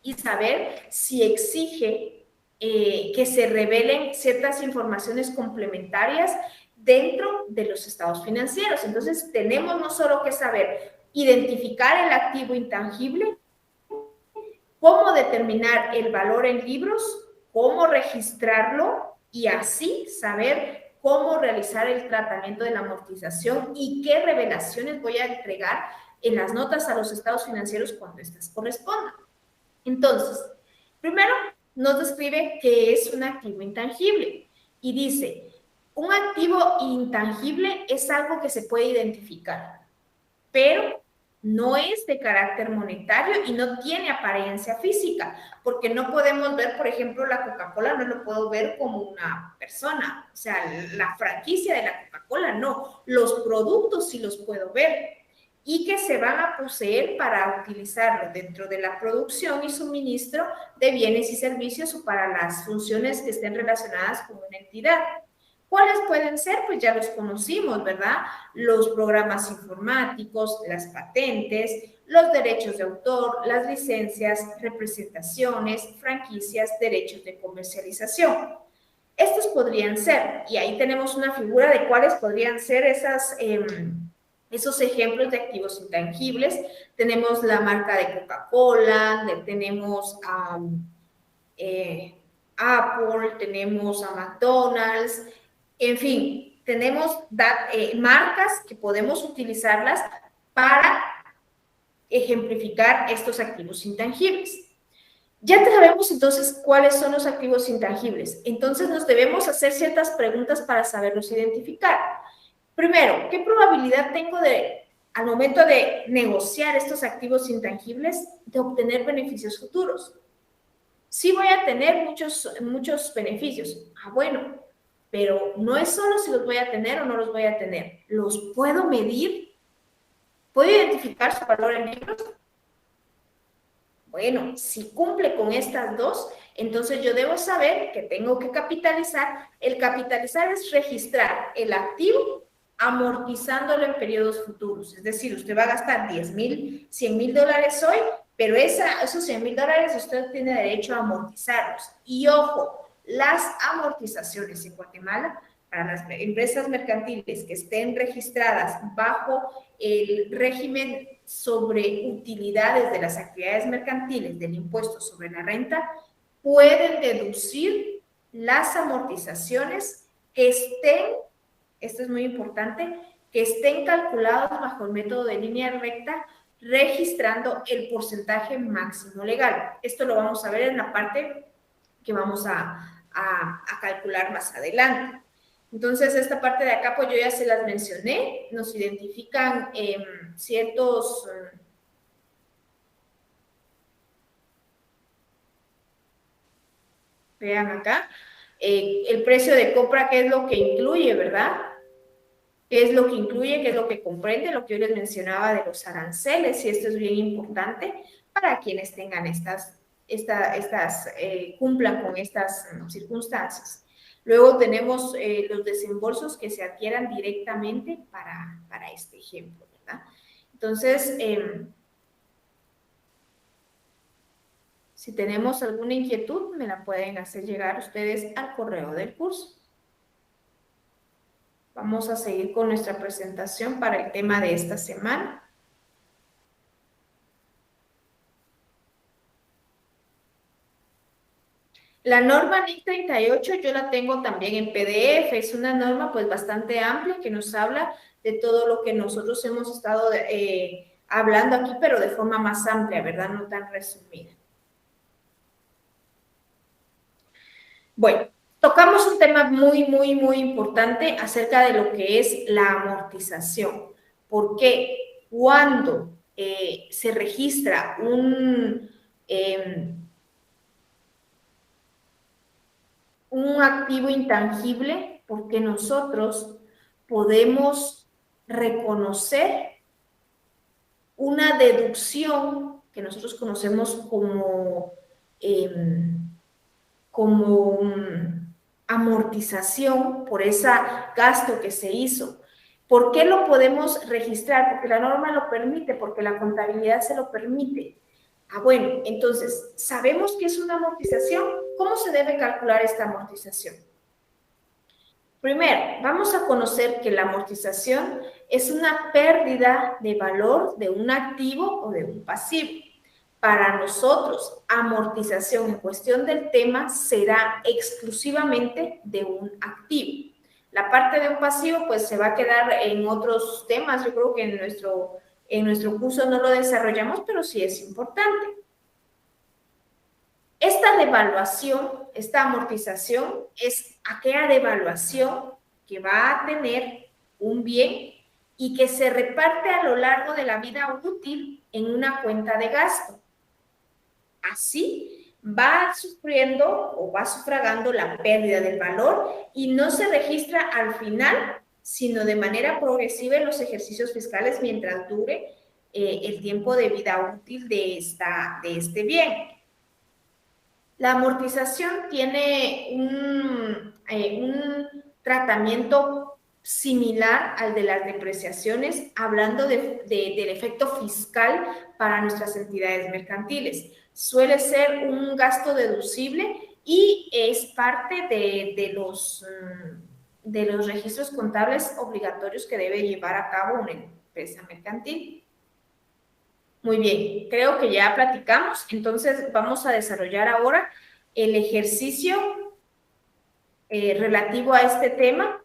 A: y saber si exige que se revelen ciertas informaciones complementarias dentro de los estados financieros. Entonces, tenemos no solo que saber identificar el activo intangible, cómo determinar el valor en libros, cómo registrarlo y así saber cómo realizar el tratamiento de la amortización y qué revelaciones voy a entregar en las notas a los estados financieros cuando estas correspondan. Entonces, Primero, nos describe qué es un activo intangible y dice, un activo intangible es algo que se puede identificar, pero no es de carácter monetario y no tiene apariencia física, porque no podemos ver, por ejemplo, la Coca-Cola, no lo puedo ver como una persona, o sea, la franquicia de la Coca-Cola, no, los productos sí los puedo ver y que se van a poseer para utilizarlo dentro de la producción y suministro de bienes y servicios o para las funciones que estén relacionadas con una entidad. ¿Cuáles pueden ser? Pues ya los conocimos, ¿verdad? Los programas informáticos, las patentes, los derechos de autor, las licencias, representaciones, franquicias, derechos de comercialización. Estos podrían ser, y ahí tenemos una figura de cuáles podrían ser esos ejemplos de activos intangibles. Tenemos la marca de Coca-Cola, tenemos Apple, tenemos a McDonald's, en fin, tenemos marcas que podemos utilizarlas para ejemplificar estos activos intangibles. Ya sabemos entonces cuáles son los activos intangibles. Entonces nos debemos hacer ciertas preguntas para saberlos identificar. Primero, ¿qué probabilidad tengo al momento de negociar estos activos intangibles de obtener beneficios futuros? Sí voy a tener muchos beneficios. Bueno, pero no es solo si los voy a tener o no los voy a tener. ¿Los puedo medir? ¿Puedo identificar su valor en libros? Bueno, si cumple con estas dos, entonces yo debo saber que tengo que capitalizar. El capitalizar es registrar el activo amortizándolo en periodos futuros. Es decir, usted va a gastar 10,000, 100,000 dólares hoy, pero esos 100,000 dólares usted tiene derecho a amortizarlos. Y ojo, las amortizaciones en Guatemala para las empresas mercantiles que estén registradas bajo el régimen sobre utilidades de las actividades mercantiles del impuesto sobre la renta, pueden deducir las amortizaciones que estén, esto es muy importante, que estén calculados bajo el método de línea recta, registrando el porcentaje máximo legal. Esto lo vamos a ver en la parte que vamos a calcular más adelante. Entonces, esta parte de acá, pues yo ya se las mencioné, nos identifican ciertos... vean acá, el precio de compra, qué es lo que incluye, ¿verdad? ¿Qué es lo que incluye? ¿Qué es lo que comprende? Lo que yo les mencionaba de los aranceles, y esto es bien importante para quienes tengan cumplan con estas circunstancias. Luego tenemos los desembolsos que se adquieran directamente para este ejemplo, ¿verdad? Entonces, si tenemos alguna inquietud, me la pueden hacer llegar ustedes al correo del curso. Vamos a seguir con nuestra presentación para el tema de esta semana. La norma NIC 38 yo la tengo también en PDF, es una norma pues bastante amplia que nos habla de todo lo que nosotros hemos estado hablando aquí, pero de forma más amplia, ¿verdad? No tan resumida. Bueno, tocamos un tema muy, muy, muy importante acerca de lo que es la amortización. Porque cuando se registra un activo intangible, porque nosotros podemos reconocer una deducción que nosotros conocemos como amortización por ese gasto que se hizo. ¿Por qué lo podemos registrar? Porque la norma lo permite, porque la contabilidad se lo permite. Bueno, entonces, ¿sabemos qué es una amortización? ¿Cómo se debe calcular esta amortización? Primero, vamos a conocer que la amortización es una pérdida de valor de un activo o de un pasivo. Para nosotros, amortización en cuestión del tema será exclusivamente de un activo. La parte de un pasivo, pues se va a quedar en otros temas. Yo creo que en nuestro curso no lo desarrollamos, pero sí es importante. Esta devaluación, esta amortización, es aquella devaluación que va a tener un bien y que se reparte a lo largo de la vida útil en una cuenta de gasto. Así va sufriendo o va sufragando la pérdida del valor y no se registra al final, sino de manera progresiva en los ejercicios fiscales mientras dure el tiempo de vida útil de este bien. La amortización tiene un tratamiento similar al de las depreciaciones, hablando del efecto fiscal para nuestras entidades mercantiles. Suele ser un gasto deducible y es parte de los registros contables obligatorios que debe llevar a cabo una empresa mercantil. Muy bien, creo que ya platicamos, entonces vamos a desarrollar ahora el ejercicio relativo a este tema.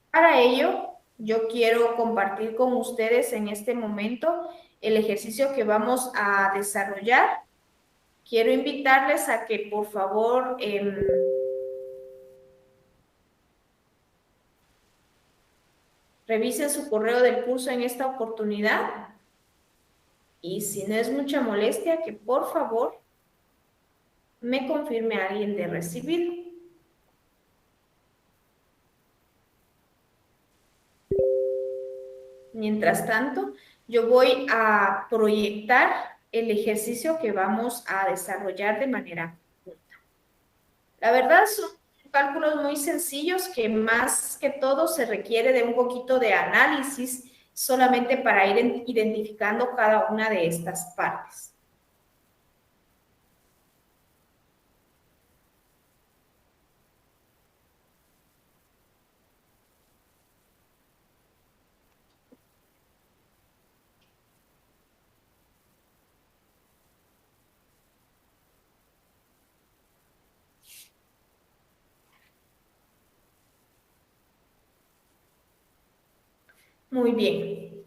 A: Para ello, yo quiero compartir con ustedes en este momento el ejercicio que vamos a desarrollar. Quiero invitarles a que por favor revisen su correo del curso en esta oportunidad y si no es mucha molestia, que por favor me confirme a alguien de recibir. Mientras tanto, yo voy a proyectar el ejercicio que vamos a desarrollar de manera conjunta. La verdad son cálculos muy sencillos que más que todo se requiere de un poquito de análisis solamente para ir identificando cada una de estas partes. Muy bien.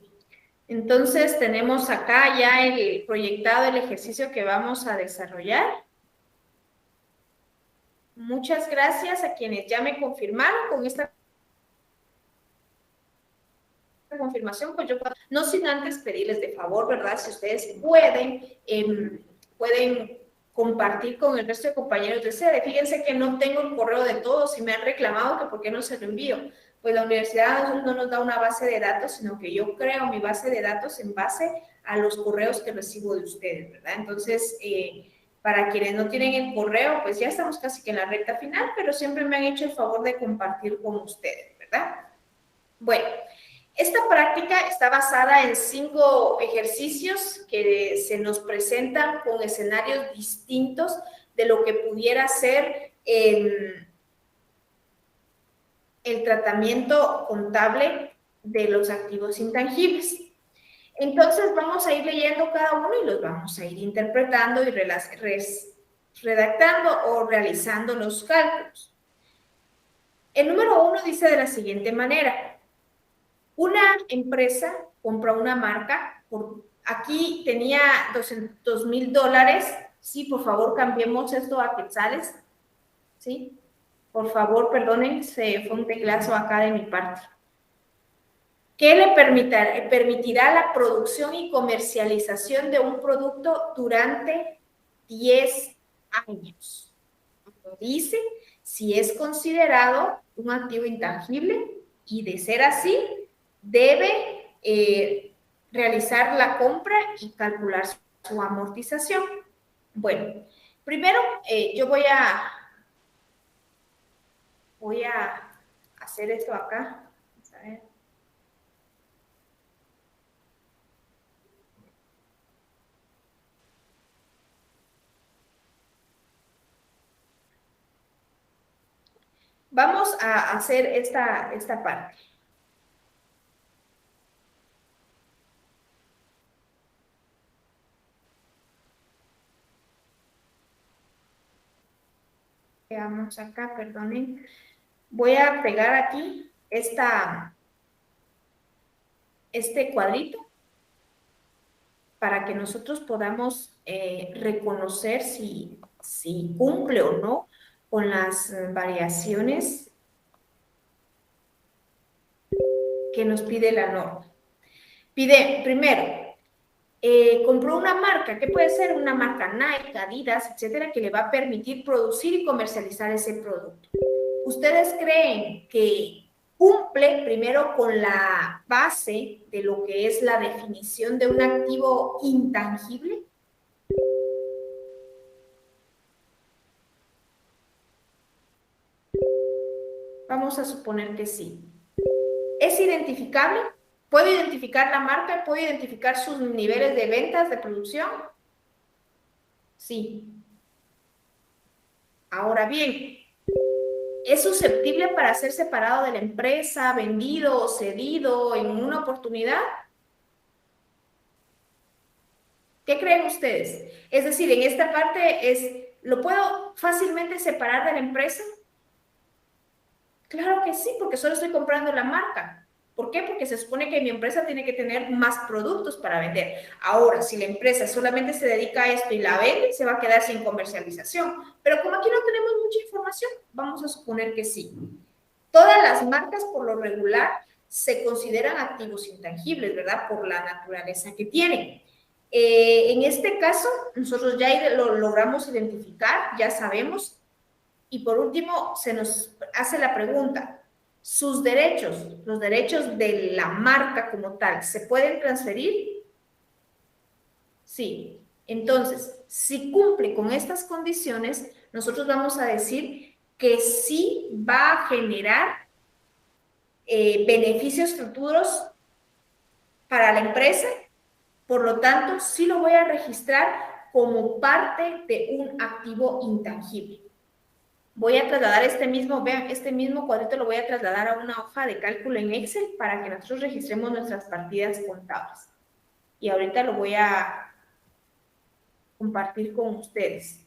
A: Entonces tenemos acá ya el proyectado, el ejercicio que vamos a desarrollar. Muchas gracias a quienes ya me confirmaron con esta confirmación, pues yo puedo, no sin antes pedirles de favor, ¿verdad? Si ustedes pueden compartir con el resto de compañeros de sede. Fíjense que no tengo el correo de todos y me han reclamado que por qué no se lo envío. Pues la universidad no nos da una base de datos, sino que yo creo mi base de datos en base a los correos que recibo de ustedes, ¿verdad? Entonces, para quienes no tienen el correo, pues ya estamos casi que en la recta final, pero siempre me han hecho el favor de compartir con ustedes, ¿verdad? Bueno, esta práctica está basada en 5 ejercicios que se nos presentan con escenarios distintos de lo que pudiera ser el tratamiento contable de los activos intangibles. Entonces vamos a ir leyendo cada uno y los vamos a ir interpretando y redactando o realizando los cálculos. El número 1 dice de la siguiente manera: una empresa compra una marca, aquí tenía $200,000, sí, por favor cambiemos esto a quetzales, sí, por favor, perdonen, se fue un teclazo acá de mi parte. ¿Qué le permitirá la producción y comercialización de un producto durante 10 años? Dice si es considerado un activo intangible y de ser así, debe realizar la compra y calcular su amortización. Bueno, primero yo voy a hacer esto acá. Vamos a ver. Vamos a hacer esta parte. Veamos acá, perdonen. Voy a pegar aquí este cuadrito. para que nosotros podamos reconocer si cumple o no con las variaciones que nos pide la norma. Pide, primero, compró una marca, que puede ser una marca Nike, Adidas, etcétera, que le va a permitir producir y comercializar ese producto. ¿Ustedes creen que cumple primero con la base de lo que es la definición de un activo intangible? Vamos a suponer que sí. ¿Es identificable? ¿Puedo identificar la marca? ¿Puedo identificar sus niveles de ventas, de producción? Sí. Ahora bien, ¿es susceptible para ser separado de la empresa, vendido o cedido en una oportunidad? ¿Qué creen ustedes? Es decir, en esta parte ¿lo puedo fácilmente separar de la empresa? Claro que sí, porque solo estoy comprando la marca. ¿Por qué? Porque se supone que mi empresa tiene que tener más productos para vender. Ahora, si la empresa solamente se dedica a esto y la vende, se va a quedar sin comercialización. Pero como aquí no tenemos mucha información, vamos a suponer que sí. Todas las marcas, por lo regular, se consideran activos intangibles, ¿verdad? Por la naturaleza que tienen. En este caso, nosotros ya lo logramos identificar, ya sabemos. Y por último, se nos hace la pregunta, ¿sus derechos, los derechos de la marca como tal, se pueden transferir? Sí. Entonces, si cumple con estas condiciones, nosotros vamos a decir que sí va a generar beneficios futuros para la empresa, por lo tanto, sí lo voy a registrar como parte de un activo intangible. Voy a trasladar vean, este mismo cuadrito lo voy a trasladar a una hoja de cálculo en Excel para que nosotros registremos nuestras partidas contables. Y ahorita lo voy a compartir con ustedes.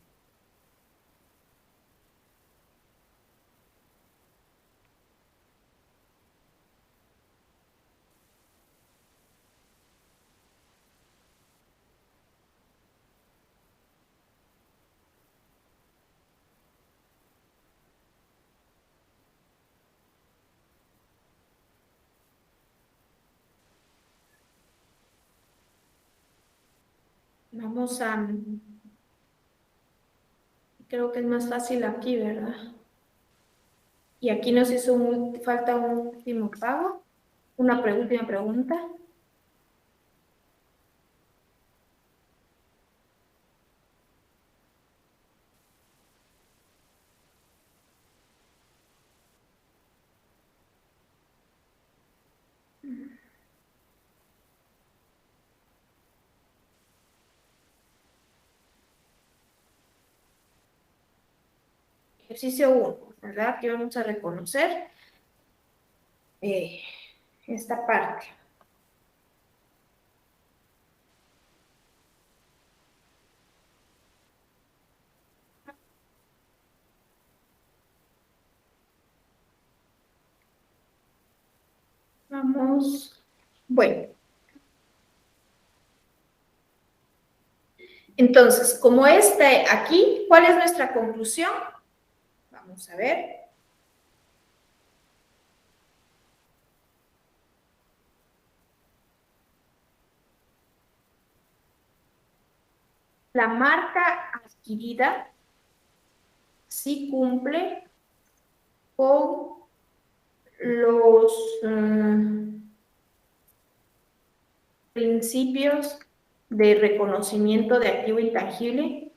A: Vamos a... Creo que es más fácil aquí, ¿verdad? Y aquí nos hizo falta un último pago, una última pregunta. Ejercicio 1, ¿verdad? Que vamos a reconocer esta parte. Vamos, bueno. Entonces, como aquí, ¿cuál es nuestra conclusión? Vamos a ver. La marca adquirida sí cumple con los principios de reconocimiento de activo intangible.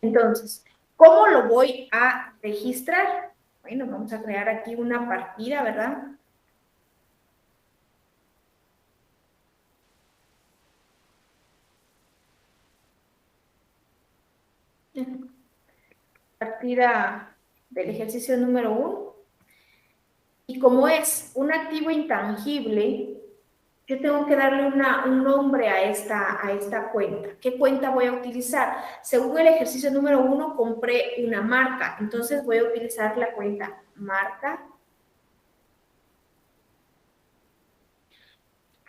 A: Entonces, ¿cómo lo voy a registrar? Bueno, vamos a crear aquí una partida, ¿verdad? Partida del ejercicio número 1. Y como es un activo intangible, yo tengo que darle un nombre a esta cuenta. ¿Qué cuenta voy a utilizar? Según el ejercicio número 1, compré una marca. Entonces voy a utilizar la cuenta marca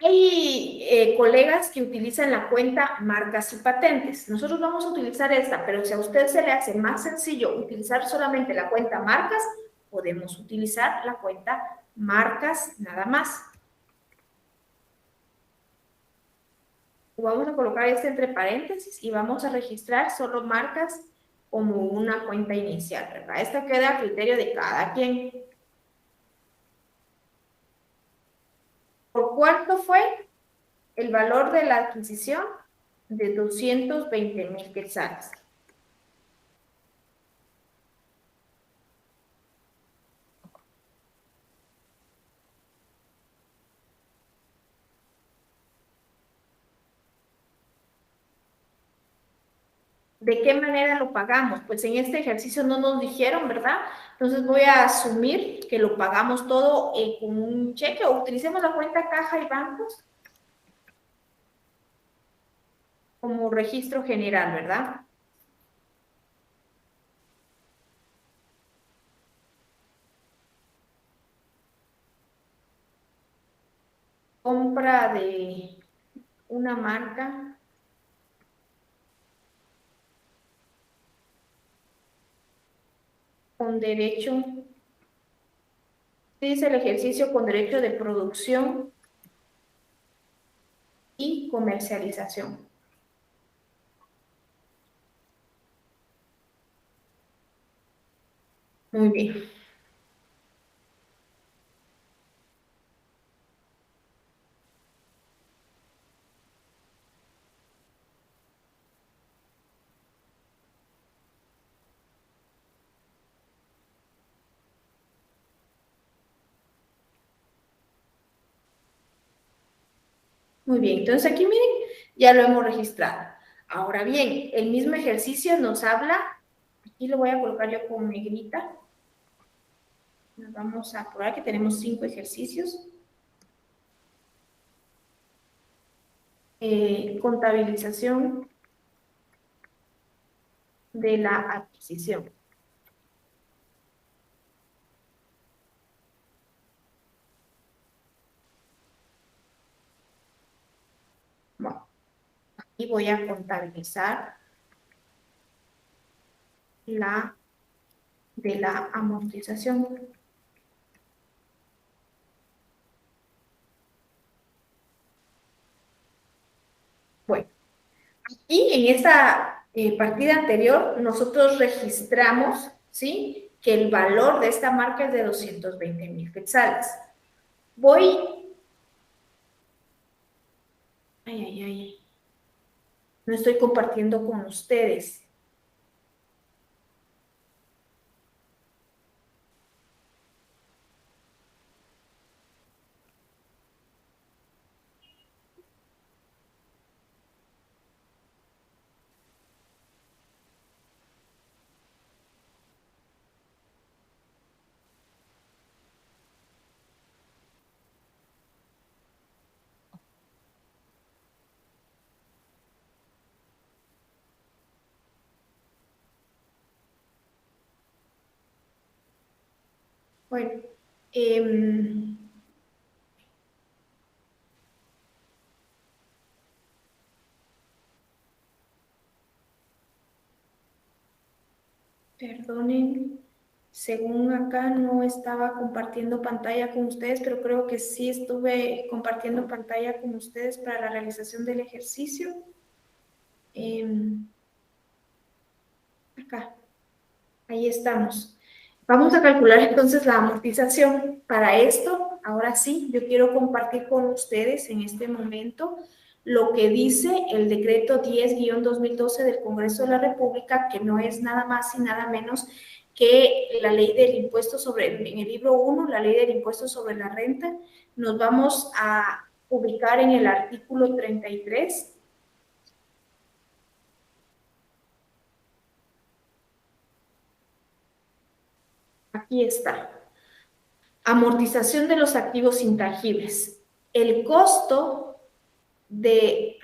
A: Hay colegas que utilizan la cuenta marcas y patentes. Nosotros vamos a utilizar esta, pero si a usted se le hace más sencillo utilizar solamente la cuenta marcas, podemos utilizar la cuenta marcas nada más. Vamos a colocar este entre paréntesis y vamos a registrar solo marcas como una cuenta inicial, ¿verdad? Esta queda a criterio de cada quien. ¿Por cuánto fue el valor de la adquisición? De 220,000 quetzales. ¿De qué manera lo pagamos? Pues en este ejercicio no nos dijeron, ¿verdad? Entonces voy a asumir que lo pagamos todo con un cheque o utilicemos la cuenta caja y bancos como registro general, ¿verdad? Compra de una marca con derecho, dice el ejercicio con derecho de producción y comercialización. Muy bien. Muy bien, entonces aquí miren, ya lo hemos registrado. Ahora bien, el mismo ejercicio nos habla, aquí lo voy a colocar yo con negrita. Nos vamos a probar que tenemos 5 ejercicios. Contabilización de la adquisición. Bueno, aquí voy a contabilizar la de la amortización. Bueno, y en esta partida anterior nosotros registramos, ¿sí?, que el valor de esta marca es de 220,000 quetzales. Voy... Ay, ay, ay. No estoy compartiendo con ustedes. Bueno, perdonen, según acá no estaba compartiendo pantalla con ustedes, pero creo que sí estuve compartiendo pantalla con ustedes para la realización del ejercicio. Acá, ahí estamos. Vamos a calcular entonces la amortización. Para esto, ahora sí, yo quiero compartir con ustedes en este momento lo que dice el decreto 10-2012 del Congreso de la República, que no es nada más y nada menos que la ley del impuesto sobre, en el libro 1, la ley del impuesto sobre la renta. Nos vamos a ubicar en el artículo 33. Aquí está. Amortización de los activos intangibles. El costo de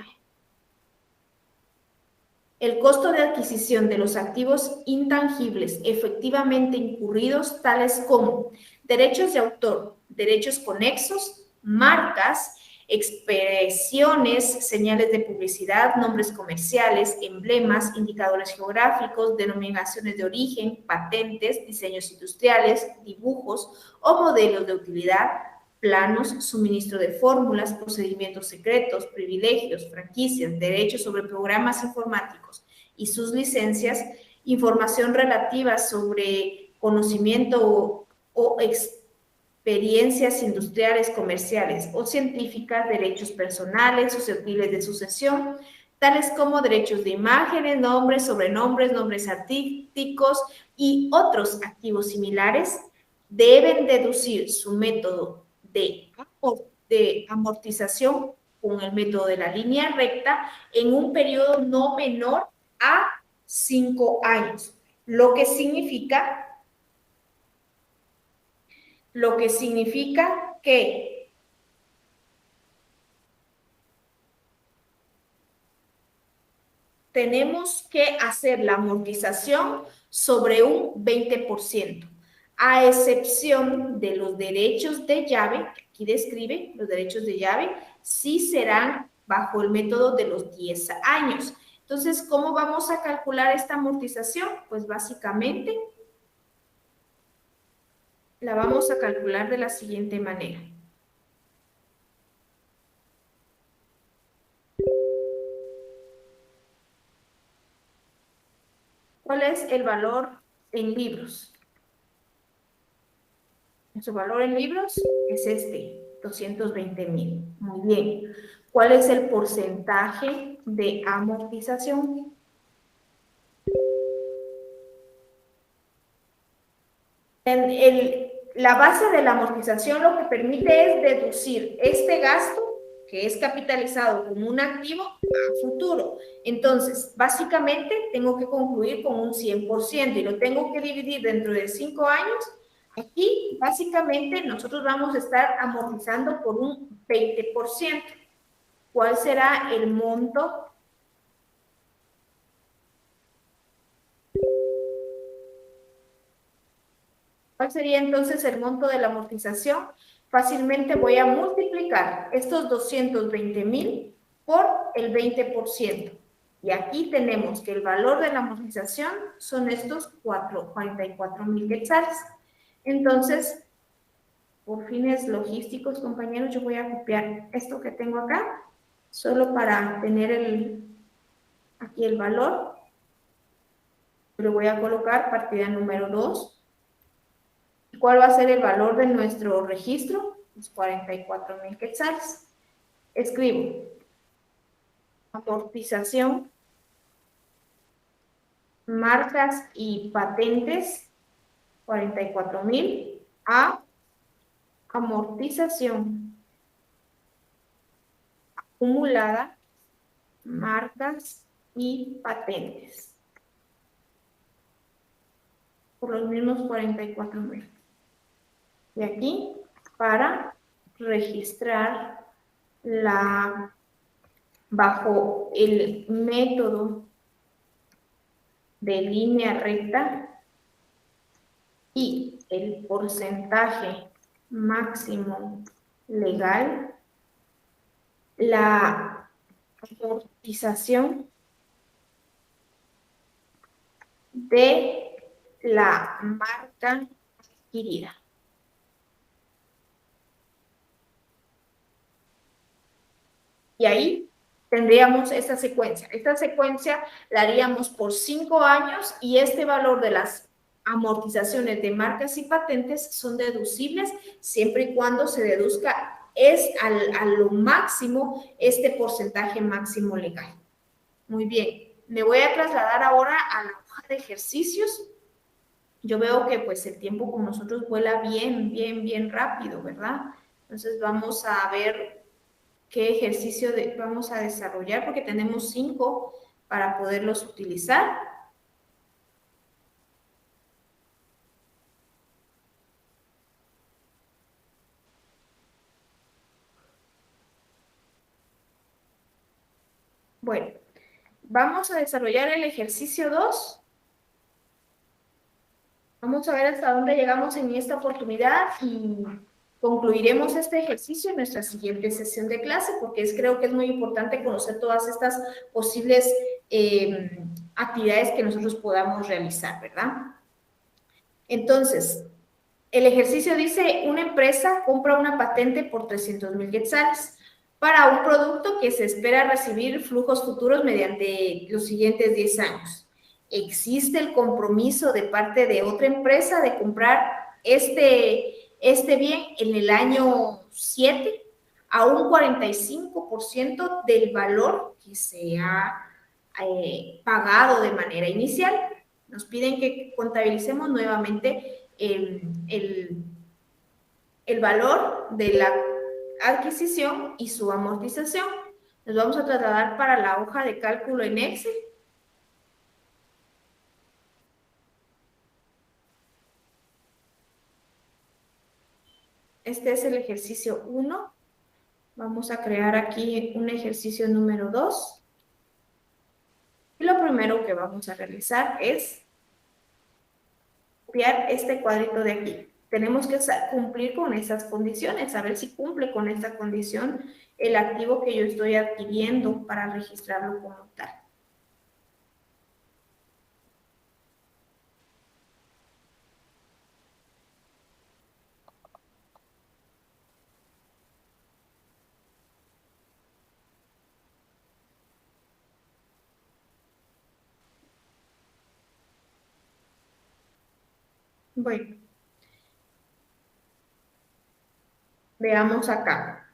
A: adquisición de los activos intangibles efectivamente incurridos, tales como derechos de autor, derechos conexos, marcas, expresiones, señales de publicidad, nombres comerciales, emblemas, indicadores geográficos, denominaciones de origen, patentes, diseños industriales, dibujos o modelos de utilidad, planos, suministro de fórmulas, procedimientos secretos, privilegios, franquicias, derechos sobre programas informáticos y sus licencias, información relativa sobre conocimiento o experiencias industriales, comerciales o científicas, derechos personales susceptibles de sucesión, tales como derechos de imágenes, nombres, sobrenombres, nombres artísticos y otros activos similares, deben deducir su método de amortización con el método de la línea recta en un periodo no menor a 5 años, lo que significa que tenemos que hacer la amortización sobre un 20%, a excepción de los derechos de llave, que aquí describe los derechos de llave, sí serán bajo el método de los 10 años. Entonces, ¿cómo vamos a calcular esta amortización? Pues básicamente la vamos a calcular de la siguiente manera. ¿Cuál es el valor en libros? Su valor en libros es este, 220,000. Muy bien. ¿Cuál es el porcentaje de amortización? La base de la amortización lo que permite es deducir este gasto que es capitalizado como un activo a futuro. Entonces, básicamente tengo que concluir con un 100% y lo tengo que dividir dentro de 5 años. Aquí, básicamente, nosotros vamos a estar amortizando por un 20%. ¿Cuál será el monto? ¿Cuál sería entonces el monto de la amortización? Fácilmente voy a multiplicar estos 220,000 por el 20%. Y aquí tenemos que el valor de la amortización son estos 44,000 quetzales. Entonces, por fines logísticos, compañeros, yo voy a copiar esto que tengo acá, solo para tener aquí el valor. Lo voy a colocar partida número 2. ¿Cuál va a ser el valor de nuestro registro? Pues 44,000 quetzales. Escribo amortización, marcas y patentes, 44,000, a amortización acumulada, marcas y patentes, por los mismos 44,000. Y aquí, para registrar bajo el método de línea recta y el porcentaje máximo legal, la amortización de la marca adquirida. Y ahí tendríamos esta secuencia. Esta secuencia la haríamos por 5 años y este valor de las amortizaciones de marcas y patentes son deducibles siempre y cuando se deduzca a lo máximo este porcentaje máximo legal. Muy bien, me voy a trasladar ahora a la hoja de ejercicios. Yo veo que pues el tiempo con nosotros vuela bien rápido, ¿verdad? Entonces vamos a ver qué ejercicio vamos a desarrollar, porque tenemos 5 para poderlos utilizar. Bueno, vamos a desarrollar el ejercicio 2. Vamos a ver hasta dónde llegamos en esta oportunidad y Concluiremos este ejercicio en nuestra siguiente sesión de clase porque creo que es muy importante conocer todas estas posibles actividades que nosotros podamos realizar, ¿verdad? Entonces, el ejercicio dice, una empresa compra una patente por 300,000 quetzales para un producto que se espera recibir flujos futuros mediante los siguientes 10 años. ¿Existe el compromiso de parte de otra empresa de comprar este bien en el año 7 a un 45% del valor que se ha pagado de manera inicial? Nos piden que contabilicemos nuevamente el valor de la adquisición y su amortización. Nos vamos a trasladar para la hoja de cálculo en Excel. Este es el ejercicio 1. Vamos a crear aquí un ejercicio número 2. Y lo primero que vamos a realizar es copiar este cuadrito de aquí. Tenemos que cumplir con estas condiciones, saber si cumple con esta condición el activo que yo estoy adquiriendo para registrarlo como tal. Bueno, veamos acá.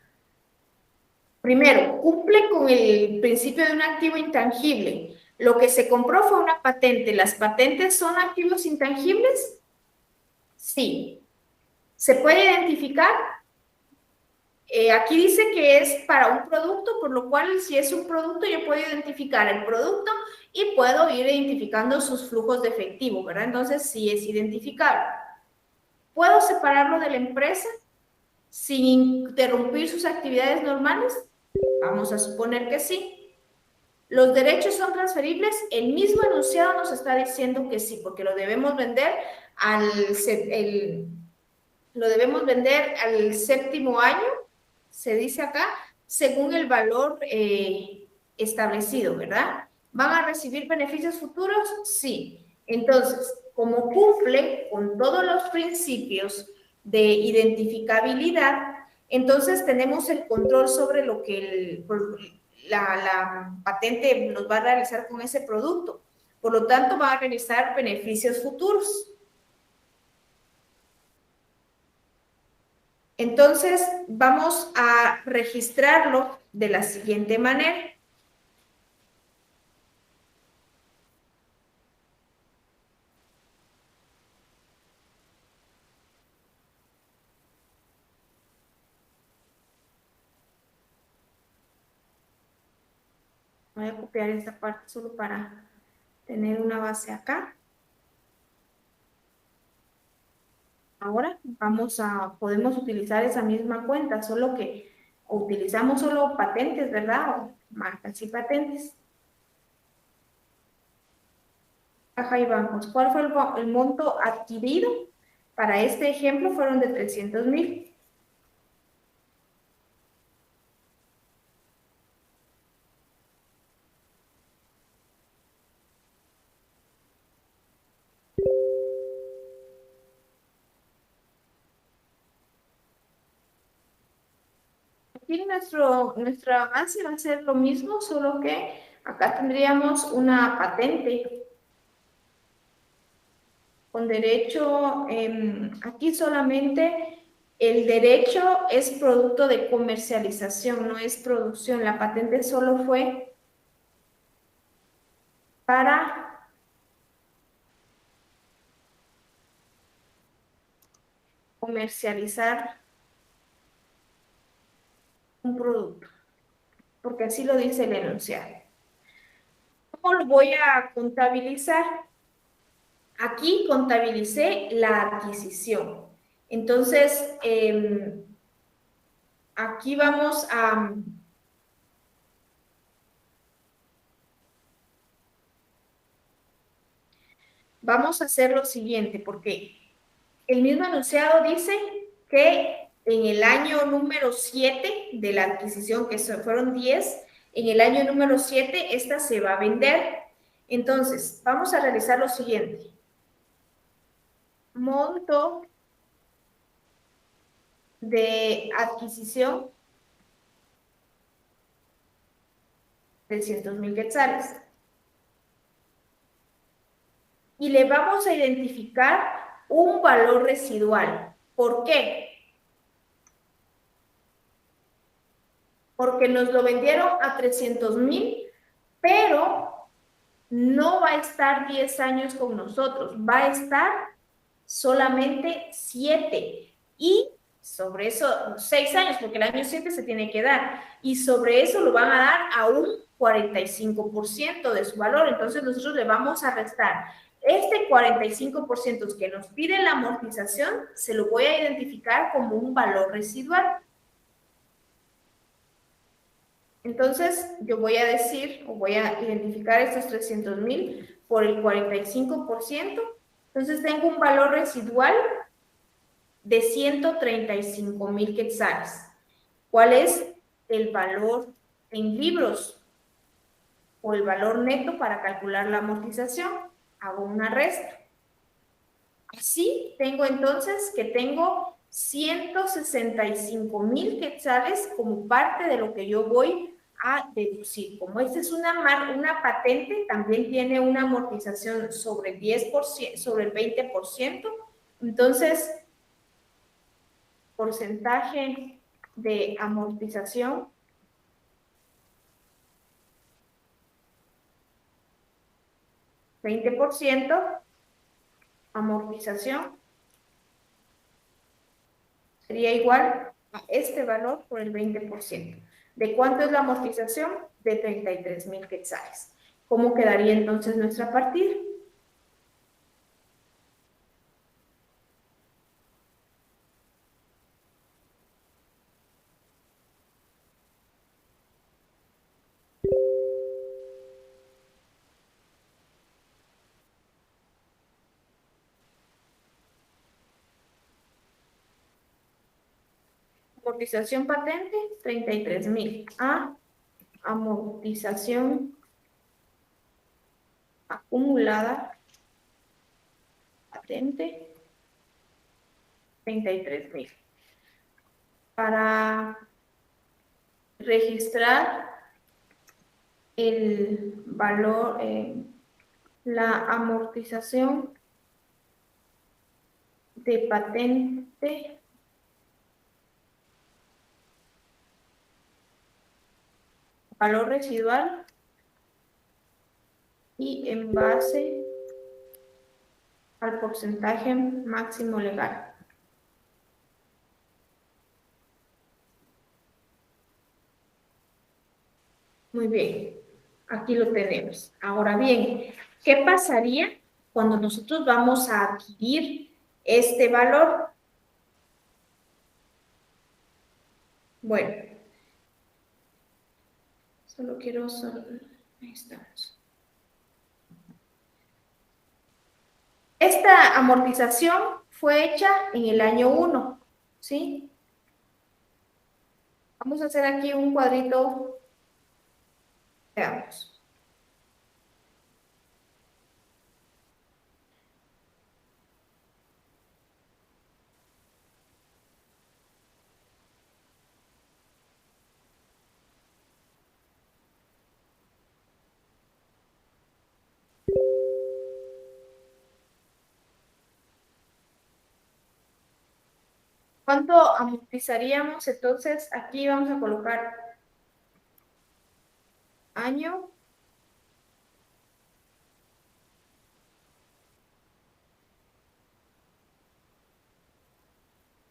A: Primero, cumple con el principio de un activo intangible. Lo que se compró fue una patente. ¿Las patentes son activos intangibles? Sí. ¿Se puede identificar? Aquí dice que es para un producto, por lo cual si es un producto yo puedo identificar el producto y puedo ir identificando sus flujos de efectivo, ¿verdad? Entonces sí es identificable. ¿Puedo separarlo de la empresa sin interrumpir sus actividades normales? Vamos a suponer que sí. ¿Los derechos son transferibles? El mismo enunciado nos está diciendo que sí, porque lo debemos vender al séptimo año, se dice acá, según el valor establecido, ¿verdad? ¿Van a recibir beneficios futuros? Sí. Entonces, como cumple con todos los principios de identificabilidad, entonces tenemos el control sobre lo que la patente nos va a realizar con ese producto. Por lo tanto, va a realizar beneficios futuros. Entonces, vamos a registrarlo de la siguiente manera. Voy a copiar esta parte solo para tener una base acá. Ahora podemos utilizar esa misma cuenta, solo que utilizamos solo patentes, ¿verdad? O marcas y patentes. Caja y bancos. ¿Cuál fue el monto adquirido? Para este ejemplo fueron de 300,000. Aquí nuestra base va a ser lo mismo, solo que acá tendríamos una patente con derecho, aquí solamente el derecho es producto de comercialización, no es producción. La patente solo fue para comercializar un producto, porque así lo dice el enunciado. ¿Cómo lo voy a contabilizar? Aquí contabilicé la adquisición. Entonces, aquí vamos a hacer lo siguiente, porque el mismo enunciado dice que en el año número 7 de la adquisición, que fueron 10, en el año número 7 esta se va a vender. Entonces, vamos a realizar lo siguiente. Monto de adquisición, 300,000 quetzales. Y le vamos a identificar un valor residual. ¿Por qué? Porque nos lo vendieron a 300,000, pero no va a estar 10 años con nosotros, va a estar solamente 7. Y sobre eso, 6 años, porque el año 7 se tiene que dar. Y sobre eso lo van a dar a un 45% de su valor. Entonces nosotros le vamos a restar este 45% que nos pide la amortización, se lo voy a identificar como un valor residual. Entonces, yo voy a decir, o voy a identificar estos 300,000 por el 45%. Entonces, tengo un valor residual de 135,000 quetzales. ¿Cuál es el valor en libros o el valor neto para calcular la amortización? Hago una resta. Así tengo entonces que tengo 165,000 quetzales como parte de lo que yo voy a deducir. Como esta es una patente, también tiene una amortización sobre el 10%, sobre el 20%. Entonces, porcentaje de amortización, 20%, amortización sería igual a este valor por el 20%. ¿De cuánto es la amortización? De 33,000 quetzales. ¿Cómo quedaría entonces nuestra partida? Amortización patente, 33,000. A amortización acumulada patente, 33,000. Para registrar el valor, la amortización de patente, valor residual, y en base al porcentaje máximo legal. Muy bien, aquí lo tenemos. Ahora bien, ¿qué pasaría cuando nosotros vamos a adquirir este valor? Bueno, ahí estamos. Esta amortización fue hecha en el año 1, ¿sí? Vamos a hacer aquí un cuadrito, veamos. ¿Cuánto amortizaríamos? Entonces, aquí vamos a colocar año.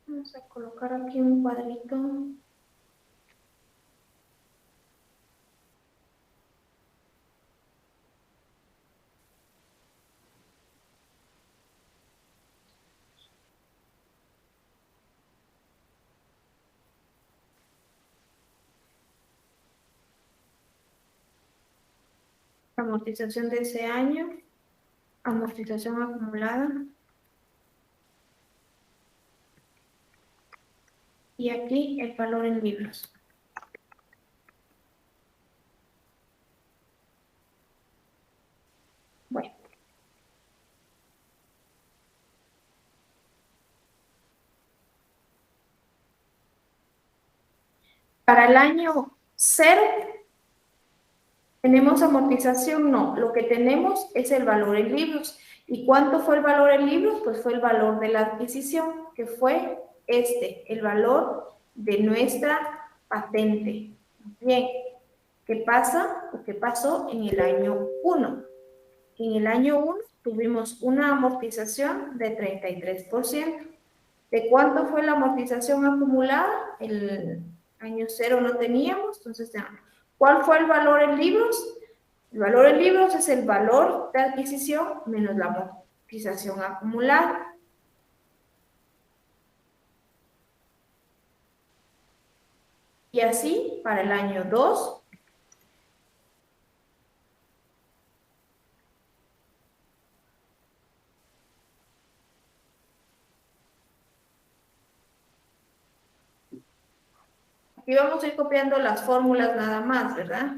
A: Vamos a colocar aquí un cuadrito. Amortización de ese año. Amortización acumulada. y aquí el valor en libros. Bueno. Para el año 0, ¿tenemos amortización? No, lo que tenemos es el valor en libros. ¿Y cuánto fue el valor en libros? Pues fue el valor de la adquisición, que fue el valor de nuestra patente. Bien, ¿qué pasa o qué pasó en el año 1? En el año 1 tuvimos una amortización de 33%. ¿De cuánto fue la amortización acumulada? El año 0 no teníamos, entonces, ¿cuál fue el valor en libros? El valor en libros es el valor de adquisición menos la amortización acumulada. Y así, para el año 2, aquí vamos a ir copiando las fórmulas nada más, ¿verdad?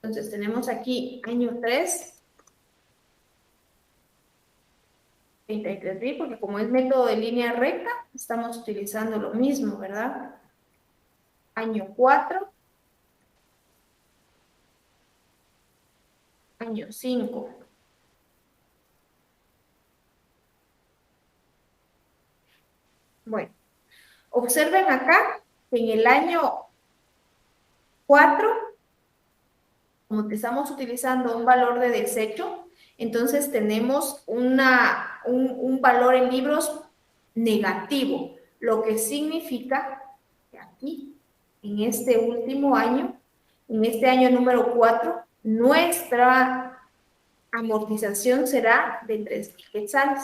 A: Entonces tenemos aquí año 3, 33.000, porque como es método de línea recta, estamos utilizando lo mismo, ¿verdad? Año 4, año 5. Bueno, observen acá que en el año 4, como te estamos utilizando un valor de desecho, entonces tenemos un valor en libros negativo, lo que significa que aquí, en este último año, en este año número 4, nuestra amortización será de 3.000 quetzales.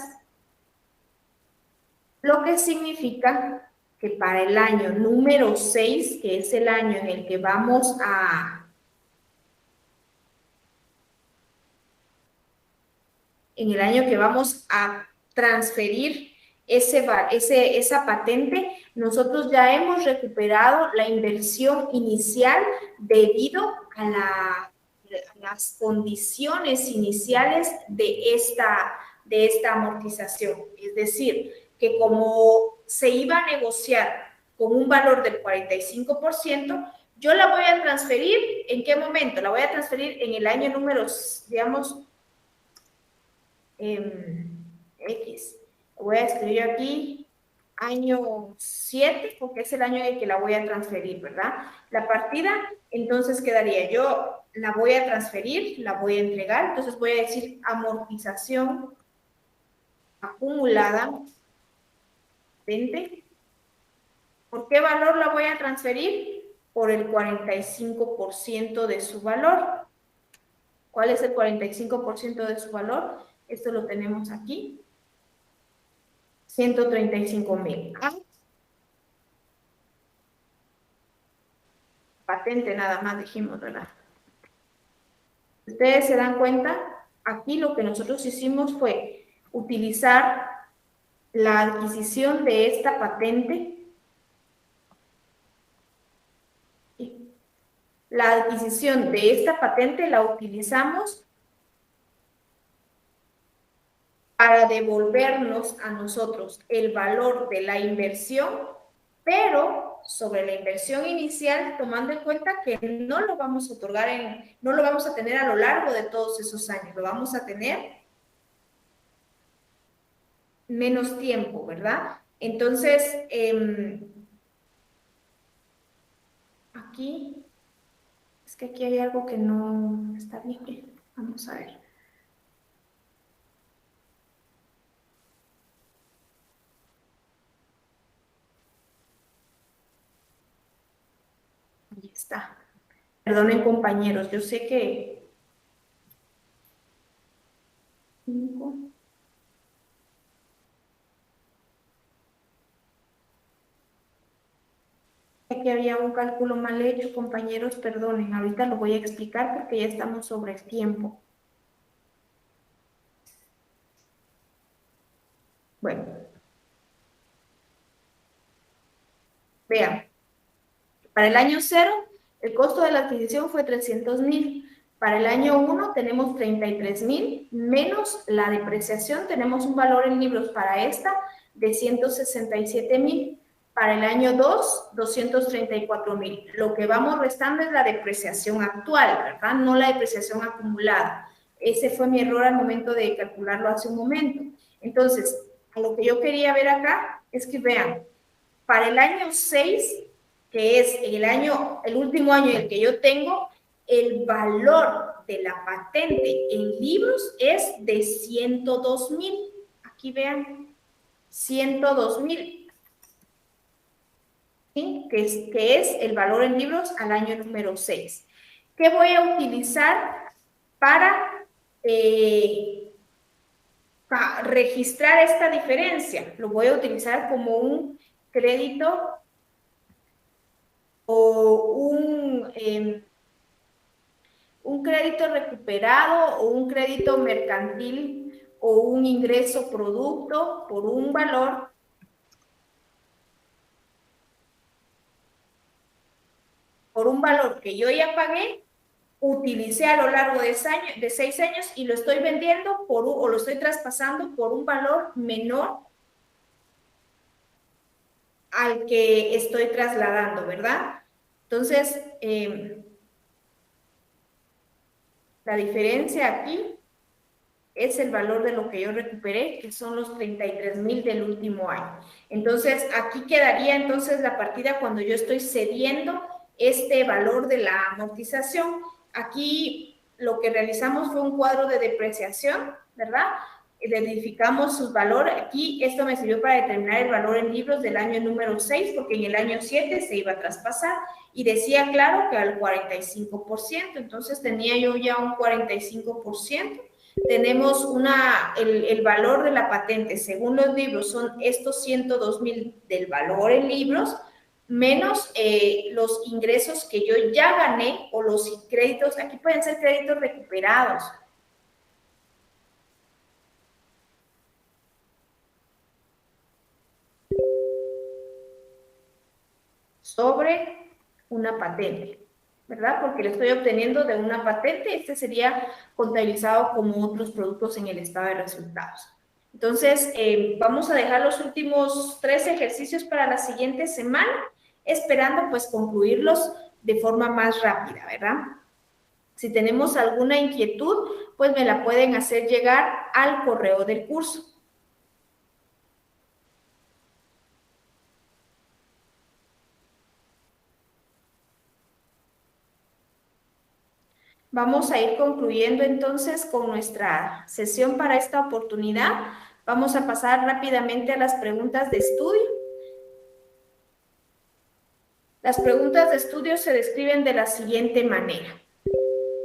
A: Lo que significa que para el año número 6, que es el año en el que vamos a transferir esa patente, nosotros ya hemos recuperado la inversión inicial debido a las condiciones iniciales de esta amortización. Es decir, que como se iba a negociar con un valor del 45%, yo la voy a transferir, ¿en qué momento? La voy a transferir en el año número, digamos, X. Voy a escribir aquí año 7, porque es el año en el que la voy a transferir, ¿verdad? La partida, entonces quedaría, yo la voy a transferir, la voy a entregar, entonces voy a decir amortización acumulada, 20. ¿Por qué valor la voy a transferir? Por el 45% de su valor. ¿Cuál es el 45% de su valor? Esto lo tenemos aquí. 135.000. Patente nada más dijimos, ¿verdad? Ustedes se dan cuenta, aquí lo que nosotros hicimos fue utilizar la adquisición de esta patente. La adquisición de esta patente la utilizamos para devolvernos a nosotros el valor de la inversión, pero sobre la inversión inicial, tomando en cuenta que no lo vamos a otorgar, no lo vamos a tener a lo largo de todos esos años, lo vamos a tener menos tiempo, ¿verdad? Entonces, aquí, es que aquí hay algo que no está bien. Vamos a ver. Ahí está. Perdonen, compañeros, yo sé que... Aquí había un cálculo mal hecho, compañeros, perdonen, ahorita lo voy a explicar porque ya estamos sobre el tiempo. Bueno, Vean, para el año 0, el costo de la adquisición fue 300,000. Para el año 1 tenemos 33,000, menos la depreciación, tenemos un valor en libros para esta de 167,000. Para el año 2, 234,000. Lo que vamos restando es la depreciación actual, ¿verdad? No la depreciación acumulada. Ese fue mi error al momento de calcularlo hace un momento. Entonces, a lo que yo quería ver acá es que vean, para el año 6, que es el último año en el que yo tengo, el valor de la patente en libros es de 102,000. Aquí vean, 102,000, ¿sí? que es el valor en libros al año número 6. ¿Qué voy a utilizar para registrar esta diferencia? Lo voy a utilizar como un crédito o un crédito recuperado o un crédito mercantil o un ingreso producto por un valor que yo ya pagué, utilicé a lo largo de 6 años y lo estoy vendiendo o lo estoy traspasando por un valor menor al que estoy trasladando, ¿verdad? Entonces, la diferencia aquí es el valor de lo que yo recuperé, que son los 33,000 del último año. Entonces, aquí quedaría entonces la partida cuando yo estoy cediendo este valor de la amortización. Aquí lo que realizamos fue un cuadro de depreciación, ¿verdad? Identificamos sus valores. Aquí esto me sirvió para determinar el valor en libros del año número 6, porque en el año 7 se iba a traspasar y decía claro que al 45%, entonces tenía yo ya un 45%. Tenemos el valor de la patente, según los libros, son estos 102,000 del valor en libros, menos los ingresos que yo ya gané o los créditos, aquí pueden ser créditos recuperados. Sobre una patente, ¿verdad? Porque lo estoy obteniendo de una patente, este sería contabilizado como otros productos en el estado de resultados. Entonces, vamos a dejar los últimos 3 ejercicios para la siguiente semana, esperando pues concluirlos de forma más rápida, ¿verdad? Si tenemos alguna inquietud, pues me la pueden hacer llegar al correo del curso. Vamos a ir concluyendo entonces con nuestra sesión para esta oportunidad. Vamos a pasar rápidamente a las preguntas de estudio. Las preguntas de estudio se describen de la siguiente manera.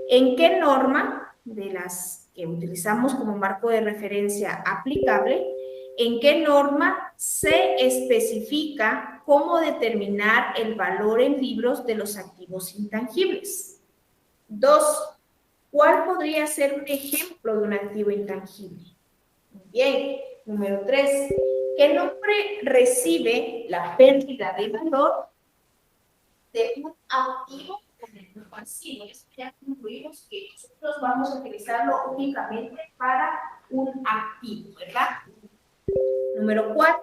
A: ¿En qué norma de las que utilizamos como marco de referencia aplicable, en qué norma se especifica cómo determinar el valor en libros de los activos intangibles? 2. ¿Cuál podría ser un ejemplo de un activo intangible? Bien. Número 3. ¿Qué nombre recibe la pérdida de valor de un activo con el no pasivo? Esto ya concluimos que nosotros vamos a utilizarlo únicamente para un activo, ¿verdad? Número 4.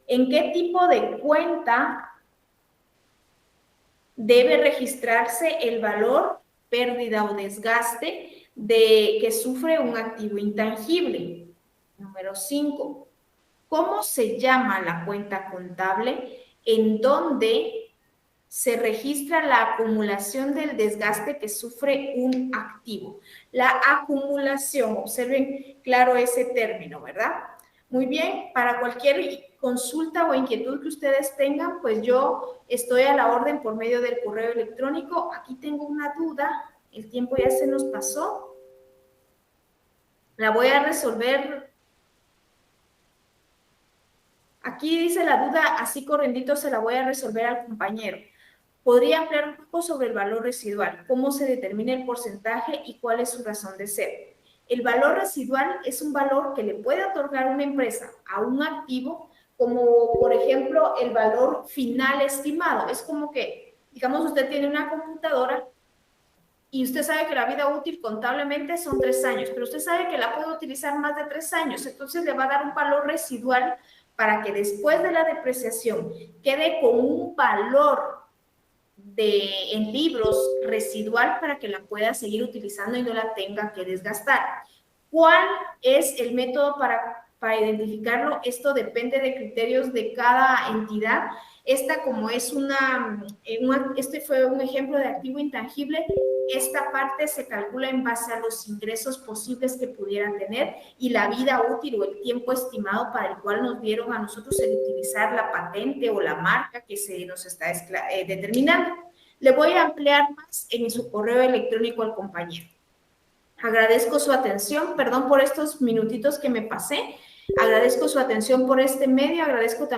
A: ¿En qué tipo de cuenta debe registrarse el valor, pérdida o desgaste que sufre un activo intangible? Número 5. ¿Cómo se llama la cuenta contable en donde se registra la acumulación del desgaste que sufre un activo? La acumulación, observen claro ese término, ¿verdad? Muy bien, para cualquier consulta o inquietud que ustedes tengan, pues yo estoy a la orden por medio del correo electrónico. Aquí tengo una duda, el tiempo ya se nos pasó. La voy a resolver. Aquí dice la duda, así correndito se la voy a resolver al compañero. ¿Podría ampliar un poco sobre el valor residual? ¿Cómo se determina el porcentaje y cuál es su razón de ser? El valor residual es un valor que le puede otorgar una empresa a un activo como por ejemplo el valor final estimado. Es como que, digamos, usted tiene una computadora y usted sabe que la vida útil contablemente son 3 años, pero usted sabe que la puede utilizar más de 3 años, entonces le va a dar un valor residual para que después de la depreciación quede con un valor en libros residual para que la pueda seguir utilizando y no la tenga que desgastar. ¿Cuál es el método para identificarlo? Esto depende de criterios de cada entidad. Esta, como es este fue un ejemplo de activo intangible, esta parte se calcula en base a los ingresos posibles que pudieran tener y la vida útil o el tiempo estimado para el cual nos dieron a nosotros el utilizar la patente o la marca que se nos está determinando. Le voy a ampliar más en su correo electrónico al compañero. Agradezco su atención, perdón por estos minutitos que me pasé, agradezco su atención por este medio, agradezco también